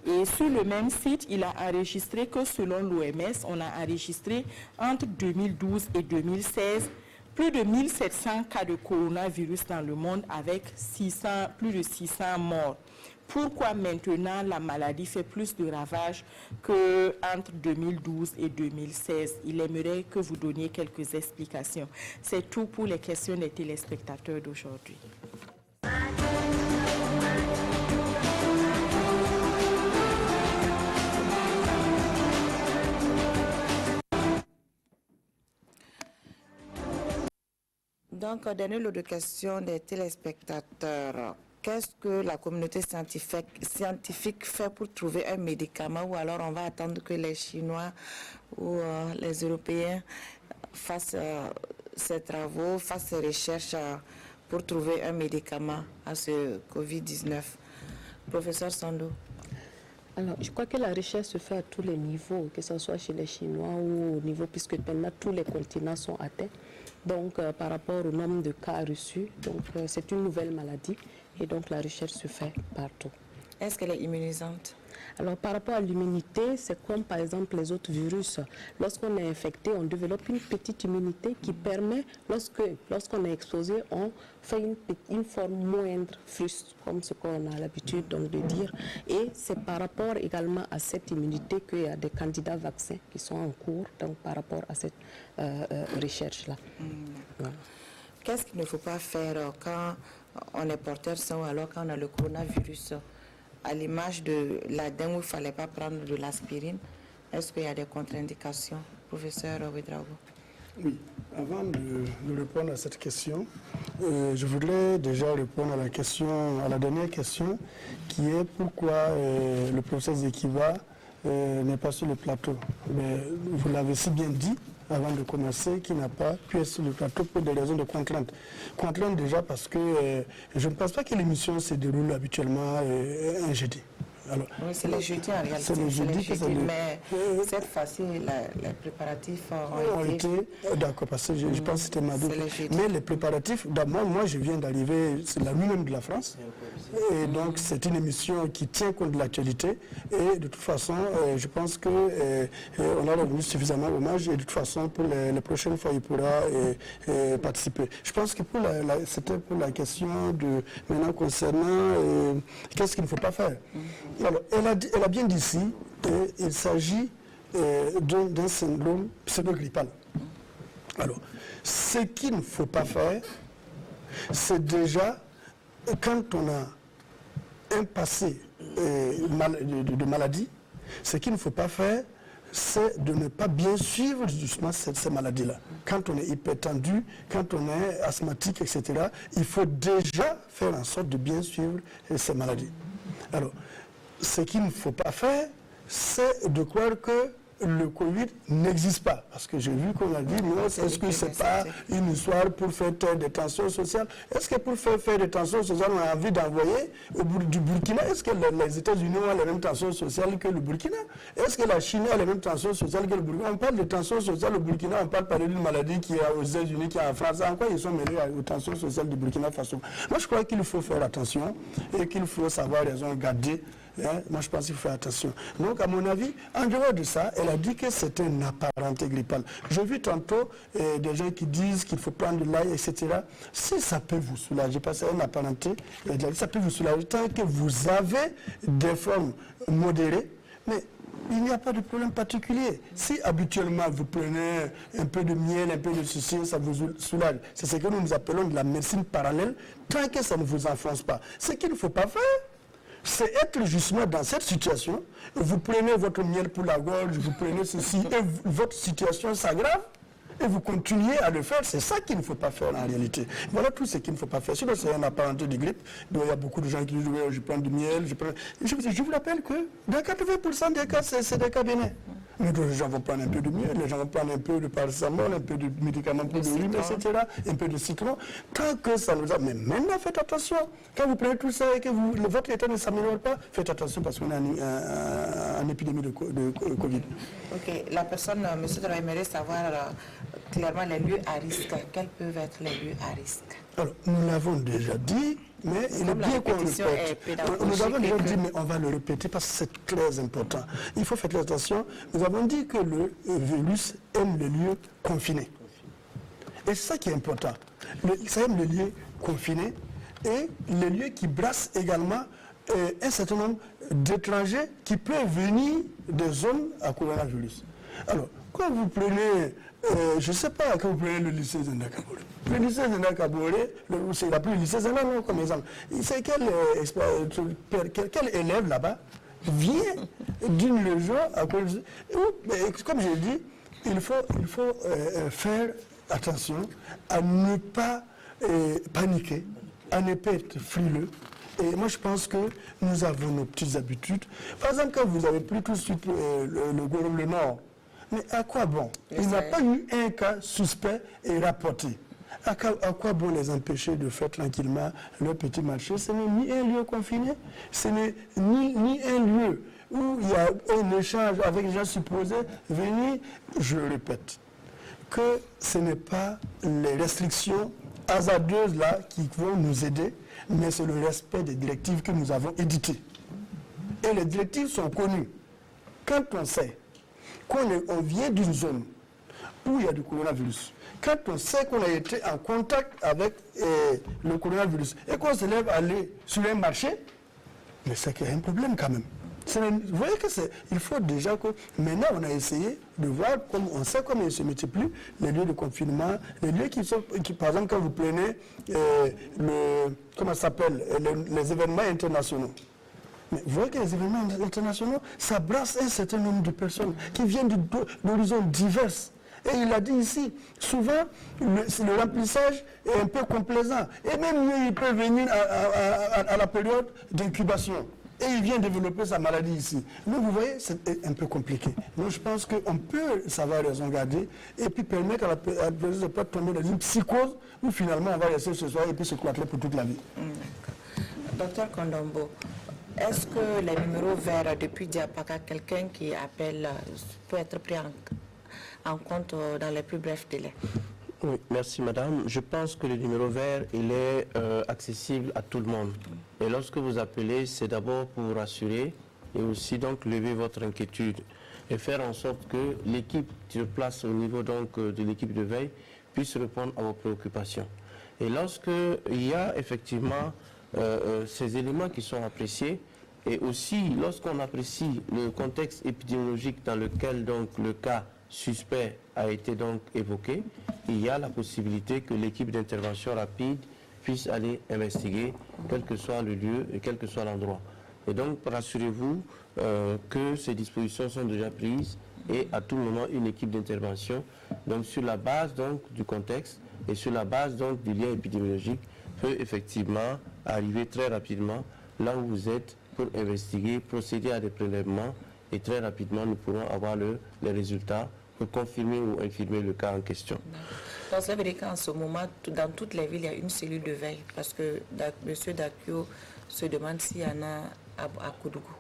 Et sur le même site, il a enregistré que selon l'OMS, on a enregistré entre 2012 et 2016 plus de 1700 cas de coronavirus dans le monde avec plus de 600 morts. Pourquoi maintenant la maladie fait plus de ravages qu'entre 2012 et 2016? Il aimerait que vous donniez quelques explications. C'est tout pour les questions des téléspectateurs d'aujourd'hui. Donc, dernier lot de questions des téléspectateurs. Qu'est-ce que la communauté scientifique fait pour trouver un médicament, ou alors on va attendre que les Chinois ou les Européens fassent ces travaux, fassent ces recherches pour trouver un médicament à ce Covid-19? Professeur Sando. Alors, je crois que la recherche se fait à tous les niveaux, que ce soit chez les Chinois ou au niveau, puisque maintenant tous les continents sont atteints. Donc, par rapport au nombre de cas reçus, donc c'est une nouvelle maladie et donc la recherche se fait partout. Est-ce qu'elle est immunisante? Alors, par rapport à l'immunité, c'est comme par exemple les autres virus. Lorsqu'on est infecté, on développe une petite immunité qui permet, lorsqu'on est exposé, on fait une forme moindre, fruste, comme ce qu'on a l'habitude donc de dire. Et c'est par rapport également à cette immunité qu'il y a des candidats vaccins qui sont en cours, donc par rapport à cette recherche-là. Voilà. Qu'est-ce qu'il ne faut pas faire quand on est porteur sain ou alors quand on a le coronavirus? À l'image de la dengue où il ne fallait pas prendre de l'aspirine, est-ce qu'il y a des contre-indications, professeur Ouédraogo? Oui, avant de répondre à cette question, je voudrais déjà répondre à la dernière question, qui est pourquoi le professeur Zekiva n'est pas sur le plateau. Mais vous l'avez si bien dit avant de commencer, qu'il n'a pas pu être sur le plateau pour des raisons de contraintes. Contraintes déjà parce que je ne pense pas que l'émission se déroule habituellement un jeudi. Alors, oui, c'est le jeudi en réalité. C'est le jeudi que ça mais cette fois-ci, les préparatifs ont été... D'accord, parce que je pense que c'était mardi. Mais les préparatifs, moi je viens d'arriver, c'est la nuit même de la France. Et donc c'est une émission qui tient compte de l'actualité. Et de toute façon, je pense qu'on a revenu suffisamment hommage. Et de toute façon, pour les prochaines fois, il pourra participer. Je pense que c'était pour la question de maintenant concernant qu'est-ce qu'il ne faut pas faire. Alors, elle a bien dit ici qu'il s'agit d'un syndrome pseudo-grippal. Alors, ce qu'il ne faut pas faire, c'est déjà, quand on a un passé de maladie, ce qu'il ne faut pas faire, c'est de ne pas bien suivre justement ces maladies-là. Quand on est hypertendu, quand on est asthmatique, etc., il faut déjà faire en sorte de bien suivre ces maladies. Alors, ce qu'il ne faut pas faire, c'est de croire que le Covid n'existe pas. Parce que j'ai vu qu'on a dit, non, est-ce que ce n'est pas une histoire pour faire des tensions sociales? Est-ce que pour faire des tensions sociales, on a envie d'envoyer au bout du Burkina? Est-ce que les États-Unis ont les mêmes tensions sociales que le Burkina? Est-ce que la Chine a les mêmes tensions sociales que le Burkina? On parle de tensions sociales au Burkina, on parle d'une maladie qui est aux États-Unis, qui est en France. En quoi ils sont mêlés aux tensions sociales du Burkina Faso? Moi, je crois qu'il faut faire attention et qu'il faut savoir raison garder. Moi, je pense qu'il faut faire attention. Donc, à mon avis, en dehors de ça, elle a dit que c'était un apparenté grippal. J'ai vu tantôt des gens qui disent qu'il faut prendre de l'ail, etc. Si ça peut vous soulager, parce que c'est un apparenté, ça peut vous soulager tant que vous avez des formes modérées, mais il n'y a pas de problème particulier. Si habituellement vous prenez un peu de miel, un peu de ceci, ça vous soulage. C'est ce que nous appelons de la médecine parallèle, tant que ça ne vous enfonce pas. Ce qu'il ne faut pas faire, c'est être justement dans cette situation, vous prenez votre miel pour la gorge, vous prenez ceci, et votre situation s'aggrave, et vous continuez à le faire. C'est ça qu'il ne faut pas faire en réalité. Voilà tout ce qu'il ne faut pas faire. Sinon, c'est un apparenté de grippe. Donc, il y a beaucoup de gens qui disent, je prends du miel, je vous rappelle que dans 80% des cas, c'est des cas bénins. Mais les gens vont prendre un peu de miel, les gens vont prendre un peu de paracétamol, un peu de médicaments pour le rhume, etc., un peu de citron. Tant que ça nous a... Mais maintenant, faites attention. Quand vous prenez tout ça et que votre état ne s'améliore pas, faites attention parce qu'on a une épidémie de Covid. Ok. La personne, M. Dora, aimerait savoir clairement les lieux à risque. Quels peuvent être les lieux à risque? Alors, nous l'avons déjà dit, mais il est bien qu'on le répète. Nous avons déjà dit, mais on va le répéter parce que c'est très important. Il faut faire attention. Nous avons dit que le virus aime les lieux confinés. Et c'est ça qui est important. Ça aime les lieux confinés et les lieux qui brassent également un certain nombre d'étrangers qui peuvent venir des zones à coronavirus. Alors, quand vous prenez, je ne sais pas, quand vous prenez le lycée Zenda Kabore. Le lycée Zenda Kabore, c'est la plus lycée Zenda, non, comme exemple. C'est quel élève là-bas vient d'une région à cause... Comme je l'ai dit, il faut faire attention à ne pas paniquer, à ne pas être frileux. Et moi, je pense que nous avons nos petites habitudes. Par exemple, quand vous avez pris tout de suite le Nord, mais à quoi bon? Il n'y a pas eu un cas suspect et rapporté. À quoi bon les empêcher de faire tranquillement leur petit marché? Ce n'est ni un lieu confiné, ce n'est ni un lieu où il y a un échange avec les gens supposés venir. Je le répète, que ce n'est pas les restrictions hasardeuses là qui vont nous aider, mais c'est le respect des directives que nous avons éditées. Et les directives sont connues. Quand on sait qu'on vient d'une zone où il y a du coronavirus, quand on sait qu'on a été en contact avec le coronavirus et qu'on se lève aller sur un marché, mais c'est qu'il y a un problème quand même. Vous voyez que il faut déjà que maintenant on a essayé de voir, comme on sait comment ils se multiplient, les lieux de confinement, les lieux qui par exemple quand vous prenez comment ça s'appelle, les événements internationaux. Mais vous voyez que les événements internationaux, ça brasse un certain nombre de personnes qui viennent d'horizons divers. Et il a dit ici, souvent, le remplissage est un peu complaisant. Et même mieux, il peut venir à la période d'incubation. Et il vient développer sa maladie ici. Donc vous voyez, c'est un peu compliqué. Donc je pense qu'on peut savoir raison garder et puis permettre à la personne de ne pas tomber dans une psychose où finalement on va rester ce soir et puis se cloîtrer pour toute la vie. Docteur Kondombo, est-ce que les numéros verts depuis Diapaka, quelqu'un qui appelle peut être pris en compte dans les plus brefs délais? Oui, merci madame. Je pense que le numéro vert, il est accessible à tout le monde. Et lorsque vous appelez, c'est d'abord pour rassurer et aussi donc lever votre inquiétude et faire en sorte que l'équipe qui se place au niveau donc de l'équipe de veille puisse répondre à vos préoccupations. Et lorsque il y a effectivement ces éléments qui sont appréciés, et aussi lorsqu'on apprécie le contexte épidémiologique dans lequel donc le cas suspect a été donc évoqué, il y a la possibilité que l'équipe d'intervention rapide puisse aller investiguer, quel que soit le lieu et quel que soit l'endroit. Et donc, rassurez-vous que ces dispositions sont déjà prises et à tout moment, une équipe d'intervention, donc sur la base donc, du contexte et sur la base donc, du lien épidémiologique, peut effectivement arriver très rapidement là où vous êtes pour investiguer, procéder à des prélèvements et très rapidement, nous pourrons avoir les résultats pour confirmer ou infirmer le cas en question. Donc, ça veut dire qu'en ce moment, dans toutes les villes, il y a une cellule de veille, parce que M. Dakio se demande s'il y en a à Koudougou.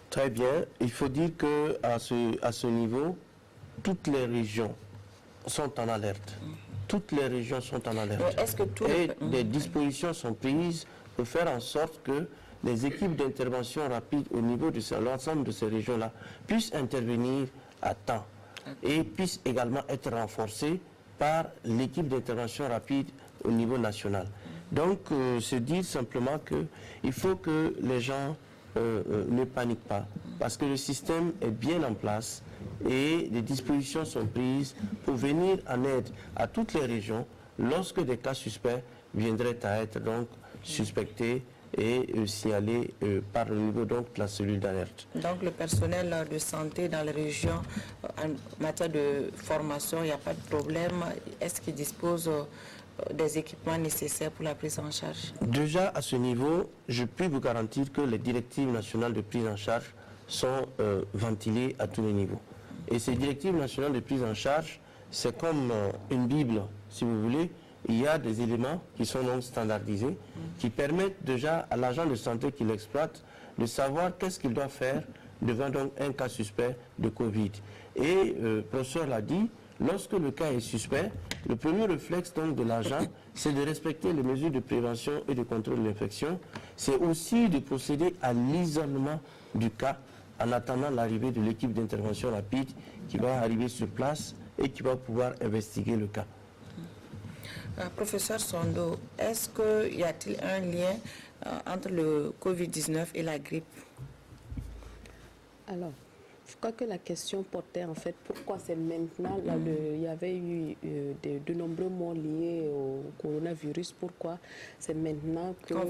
Très bien. Il faut dire qu'à ce niveau, toutes les régions sont en alerte. Toutes les régions sont en alerte. Et des dispositions sont prises pour faire en sorte que les équipes d'intervention rapide au niveau de l'ensemble de ces régions-là puissent intervenir à temps et puissent également être renforcées par l'équipe d'intervention rapide au niveau national. Donc, se dire simplement qu'il faut que les gens ne paniquent pas, parce que le système est bien en place et des dispositions sont prises pour venir en aide à toutes les régions lorsque des cas suspects viendraient à être donc suspectés et signalés par le niveau donc de la cellule d'alerte. Donc le personnel de santé dans les régions, en matière de formation, il n'y a pas de problème. Est-ce qu'ils disposent des équipements nécessaires pour la prise en charge? Déjà à ce niveau, je peux vous garantir que les directives nationales de prise en charge sont ventilées à tous les niveaux. Et ces directives nationales de prise en charge, c'est comme une Bible, si vous voulez. Il y a des éléments qui sont donc standardisés, qui permettent déjà à l'agent de santé qui l'exploite de savoir qu'est-ce qu'il doit faire devant donc un cas suspect de Covid. Et le professeur l'a dit, lorsque le cas est suspect, le premier réflexe donc de l'agent, c'est de respecter les mesures de prévention et de contrôle de l'infection. C'est aussi de procéder à l'isolement du cas en attendant l'arrivée de l'équipe d'intervention rapide qui va arriver sur place et qui va pouvoir investiguer le cas. Professeur Sondo, est-ce qu'il y a-t-il un lien entre le Covid-19 et la grippe? Alors, je crois que la question portait en fait pourquoi c'est maintenant, là, il y avait eu de nombreux morts liés au coronavirus, pourquoi c'est maintenant qu'on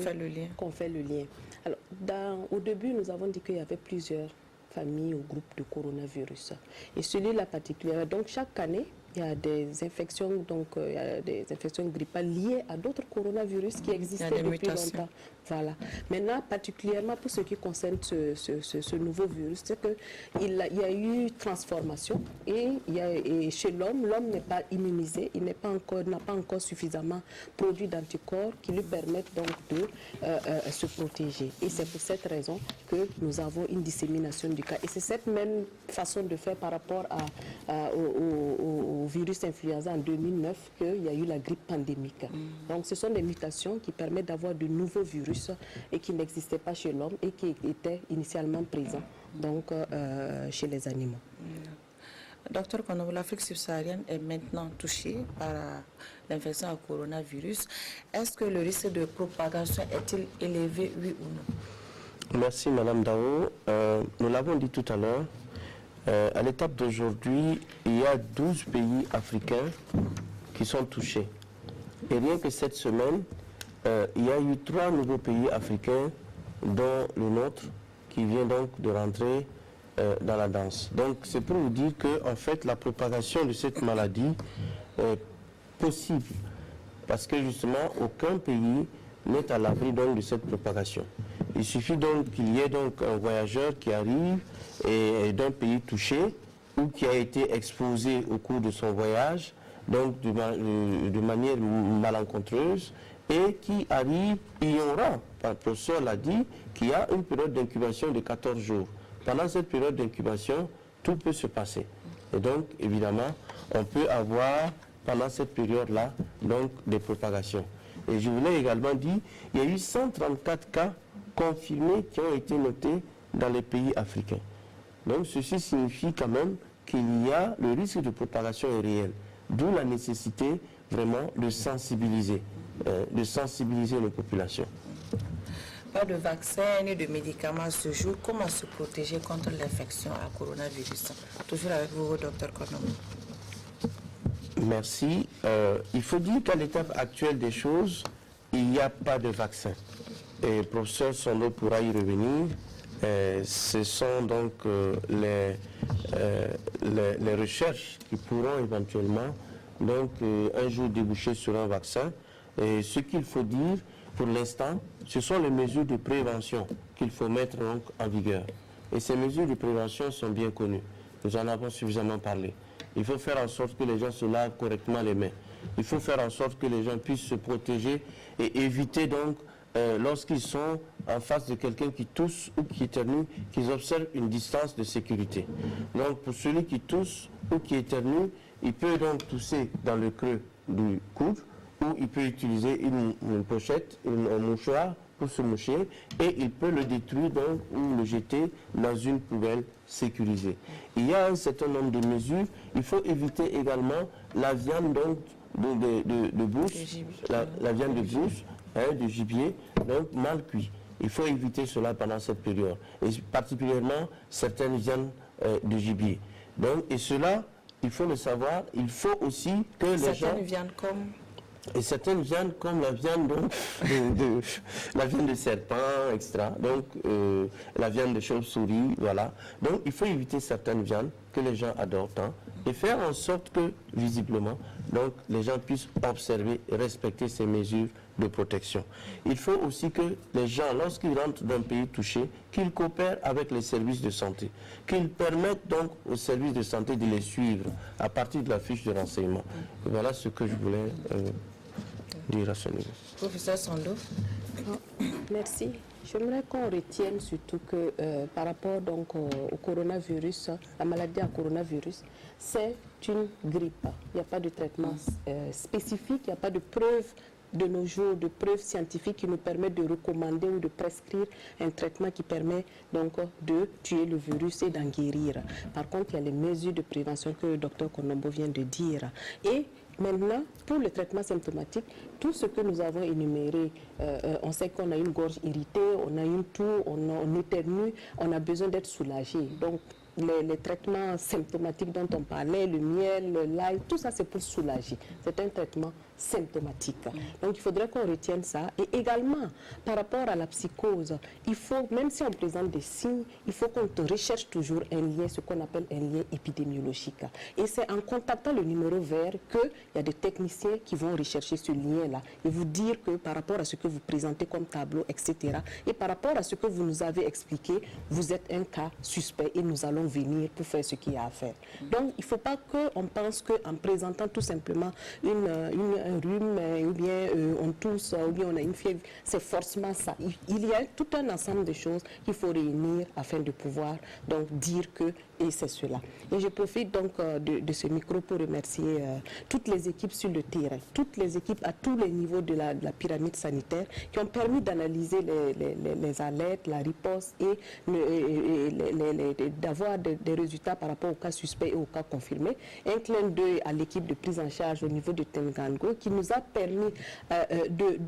fait le lien. Alors, au début, nous avons dit qu'il y avait plusieurs familles ou groupes de coronavirus. Et celui-là particulièrement, donc chaque année, il y a des infections, donc il y a des infections grippales liées à d'autres coronavirus qui existaient depuis longtemps. Voilà. Maintenant, particulièrement pour ce qui concerne ce nouveau virus, c'est qu'il y a eu transformation et chez l'homme n'est pas immunisé, il n'a pas encore suffisamment produit d'anticorps qui lui permettent donc de se protéger. Et c'est pour cette raison que nous avons une dissémination du cas. Et c'est cette même façon de faire par rapport au virus influenza en 2009 qu'il y a eu la grippe pandémique. Donc ce sont des mutations qui permettent d'avoir de nouveaux virus et qui n'existaient pas chez l'homme et qui étaient initialement présents donc, chez les animaux. Docteur Konobo, l'Afrique subsaharienne est maintenant touchée par l'infection au coronavirus. Est-ce que le risque de propagation est-il élevé, oui ou non? Merci Madame Dao. Nous l'avons dit tout à l'heure, à l'étape d'aujourd'hui, il y a 12 pays africains qui sont touchés. Et rien que cette semaine, il y a eu 3 nouveaux pays africains, dont le nôtre, qui vient donc de rentrer dans la danse. Donc c'est pour vous dire que en fait la propagation de cette maladie est possible parce que justement aucun pays n'est à l'abri donc de cette propagation. Il suffit donc qu'il y ait donc un voyageur qui arrive et d'un pays touché ou qui a été exposé au cours de son voyage donc de manière malencontreuse et qui arrive, il y aura, le professeur l'a dit, qu'il y a une période d'incubation de 14 jours. Pendant cette période d'incubation, tout peut se passer. Et donc, évidemment, on peut avoir, pendant cette période-là, donc des propagations. Et je voulais également dire, il y a eu 134 cas confirmés qui ont été notés dans les pays africains. Donc, ceci signifie quand même qu'il y a, le risque de propagation est réel. D'où la nécessité vraiment de sensibiliser les populations. Pas de vaccin ni de médicaments à ce jour. Comment se protéger contre l'infection à coronavirus? Toujours avec vous, docteur Konobo. Merci. Il faut dire qu'à l'étape actuelle des choses, il n'y a pas de vaccin. Et le professeur Sondo pourra y revenir. Ce sont donc les recherches qui pourront éventuellement donc, un jour déboucher sur un vaccin. Et ce qu'il faut dire, pour l'instant, ce sont les mesures de prévention qu'il faut mettre donc en vigueur. Et ces mesures de prévention sont bien connues. Nous en avons suffisamment parlé. Il faut faire en sorte que les gens se lavent correctement les mains. Il faut faire en sorte que les gens puissent se protéger et éviter donc, lorsqu'ils sont en face de quelqu'un qui tousse ou qui éternue, qu'ils observent une distance de sécurité. Donc pour celui qui tousse ou qui éternue, il peut donc tousser dans le creux du coude, ou il peut utiliser une pochette, un mouchoir pour se moucher et il peut le détruire donc ou le jeter dans une poubelle sécurisée. Il y a un certain nombre de mesures. Il faut éviter également la viande donc de brousse, la viande de brousse, de gibier, donc mal cuit. Il faut éviter cela pendant cette période et particulièrement certaines viandes de gibier. Donc, et cela, il faut le savoir, il faut aussi que les gens... Certaines viandes comme... Et certaines viandes comme la viande la viande de serpent, etc. Donc la viande de chauve-souris, voilà. Donc il faut éviter certaines viandes que les gens adorent tant et faire en sorte que, visiblement, donc les gens puissent observer et respecter ces mesures de protection. Il faut aussi que les gens, lorsqu'ils rentrent d'un pays touché, qu'ils coopèrent avec les services de santé, qu'ils permettent donc aux services de santé de les suivre à partir de la fiche de renseignement. Et voilà ce que je voulais dire à ce niveau. Professeur Sondo. Merci. J'aimerais qu'on retienne surtout que par rapport donc au coronavirus, la maladie à coronavirus, c'est une grippe. Il n'y a pas de traitement spécifique, il n'y a pas de preuve de nos jours, de preuves scientifiques qui nous permettent de recommander ou de prescrire un traitement qui permet donc de tuer le virus et d'en guérir. Par contre, il y a les mesures de prévention que le docteur Konobo vient de dire. Et maintenant, pour le traitement symptomatique, tout ce que nous avons énuméré, on sait qu'on a une gorge irritée, on a une toux, on éternue, on a besoin d'être soulagé. Donc, les traitements symptomatiques dont on parlait, le miel, l'ail, tout ça c'est pour soulager. C'est un traitement symptomatiques. Donc il faudrait qu'on retienne ça. Et également, par rapport à la psychose, il faut, même si on présente des signes, il faut qu'on recherche toujours un lien, ce qu'on appelle un lien épidémiologique. Et c'est en contactant le numéro vert qu'il y a des techniciens qui vont rechercher ce lien-là et vous dire que par rapport à ce que vous présentez comme tableau, etc., et par rapport à ce que vous nous avez expliqué, vous êtes un cas suspect et nous allons venir pour faire ce qu'il y a à faire. Donc il ne faut pas qu'on pense qu'en présentant tout simplement un rhume, ou bien on tousse, ou bien on a une fièvre, c'est forcément ça. Il y a tout un ensemble de choses qu'il faut réunir afin de pouvoir donc dire que et c'est cela. Et je profite donc de ce micro pour remercier toutes les équipes sur le terrain, toutes les équipes à tous les niveaux de la pyramide sanitaire qui ont permis d'analyser les alertes, la riposte et d'avoir des résultats par rapport aux cas suspects et aux cas confirmés. Un clin d'œil à l'équipe de prise en charge au niveau de Tengango qui nous a permis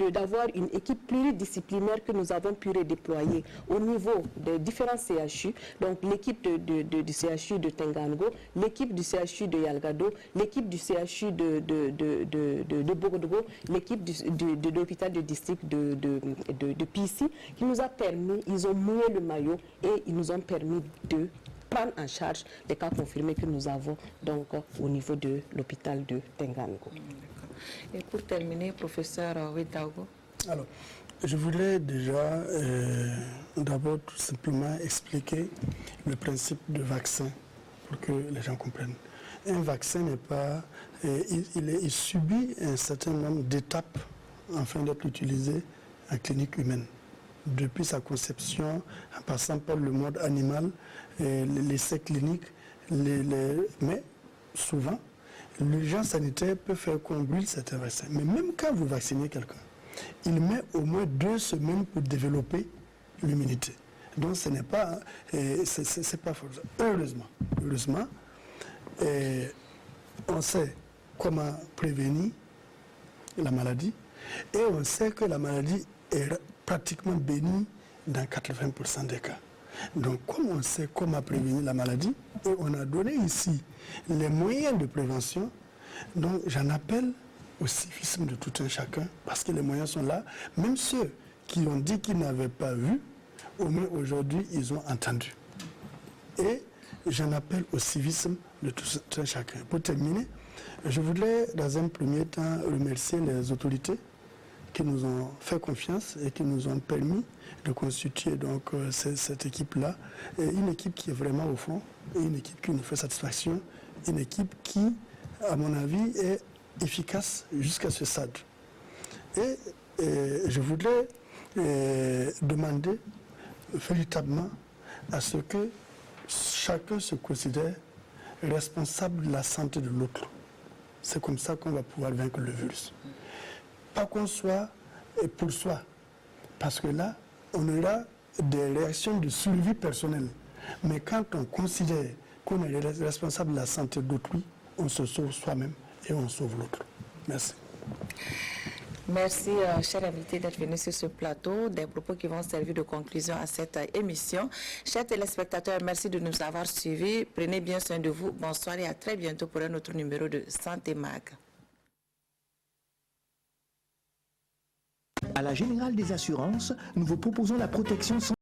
d'avoir une équipe pluridisciplinaire que nous avons pu redéployer au niveau des différents CHU, donc l'équipe du CHU de Tengango, l'équipe du CHU de Yalgado, l'équipe du CHU de Bogodogo, l'équipe de l'hôpital de district de Pissi, qui nous a permis, ils ont mouillé le maillot et ils nous ont permis de prendre en charge les cas confirmés que nous avons donc au niveau de l'hôpital de Tengango. Et pour terminer, professeur Ouedaogo. Alors, je voulais déjà d'abord tout simplement expliquer le principe de vaccin pour que les gens comprennent. Un vaccin n'est pas... il subit un certain nombre d'étapes afin d'être utilisé en clinique humaine. Depuis sa conception, en passant par le mode animal, l'essai clinique, mais souvent, l'urgence sanitaire peut faire conduire certains vaccins. Mais même quand vous vaccinez quelqu'un, il met au moins 2 semaines pour développer l'immunité. Donc ce n'est pas, c'est pas faux. Heureusement, on sait comment prévenir la maladie et on sait que la maladie est pratiquement bénie dans 80% des cas. Donc comme on sait comment prévenir la maladie et on a donné ici les moyens de prévention, donc j'en appelle au civisme de tout un chacun, parce que les moyens sont là. Même ceux qui ont dit qu'ils n'avaient pas vu, au moins aujourd'hui, ils ont entendu. Et j'en appelle au civisme de tout un chacun. Pour terminer, je voudrais, dans un premier temps, remercier les autorités qui nous ont fait confiance et qui nous ont permis de constituer donc cette équipe-là. Une équipe qui est vraiment au fond, et une équipe qui nous fait satisfaction, une équipe qui, à mon avis, est efficace jusqu'à ce stade. Et je voudrais demander véritablement à ce que chacun se considère responsable de la santé de l'autre. C'est comme ça qu'on va pouvoir vaincre le virus. Pas qu'on soit pour soi, parce que là, on aura des réactions de survie personnelle. Mais quand on considère qu'on est responsable de la santé d'autrui, on se sauve soi-même et on sauve l'autre. Merci. Merci, chers invités, d'être venus sur ce plateau. Des propos qui vont servir de conclusion à cette émission. Chers téléspectateurs, merci de nous avoir suivis. Prenez bien soin de vous. Bonsoir et à très bientôt pour un autre numéro de Santé Mag. À la Générale des Assurances, nous vous proposons la protection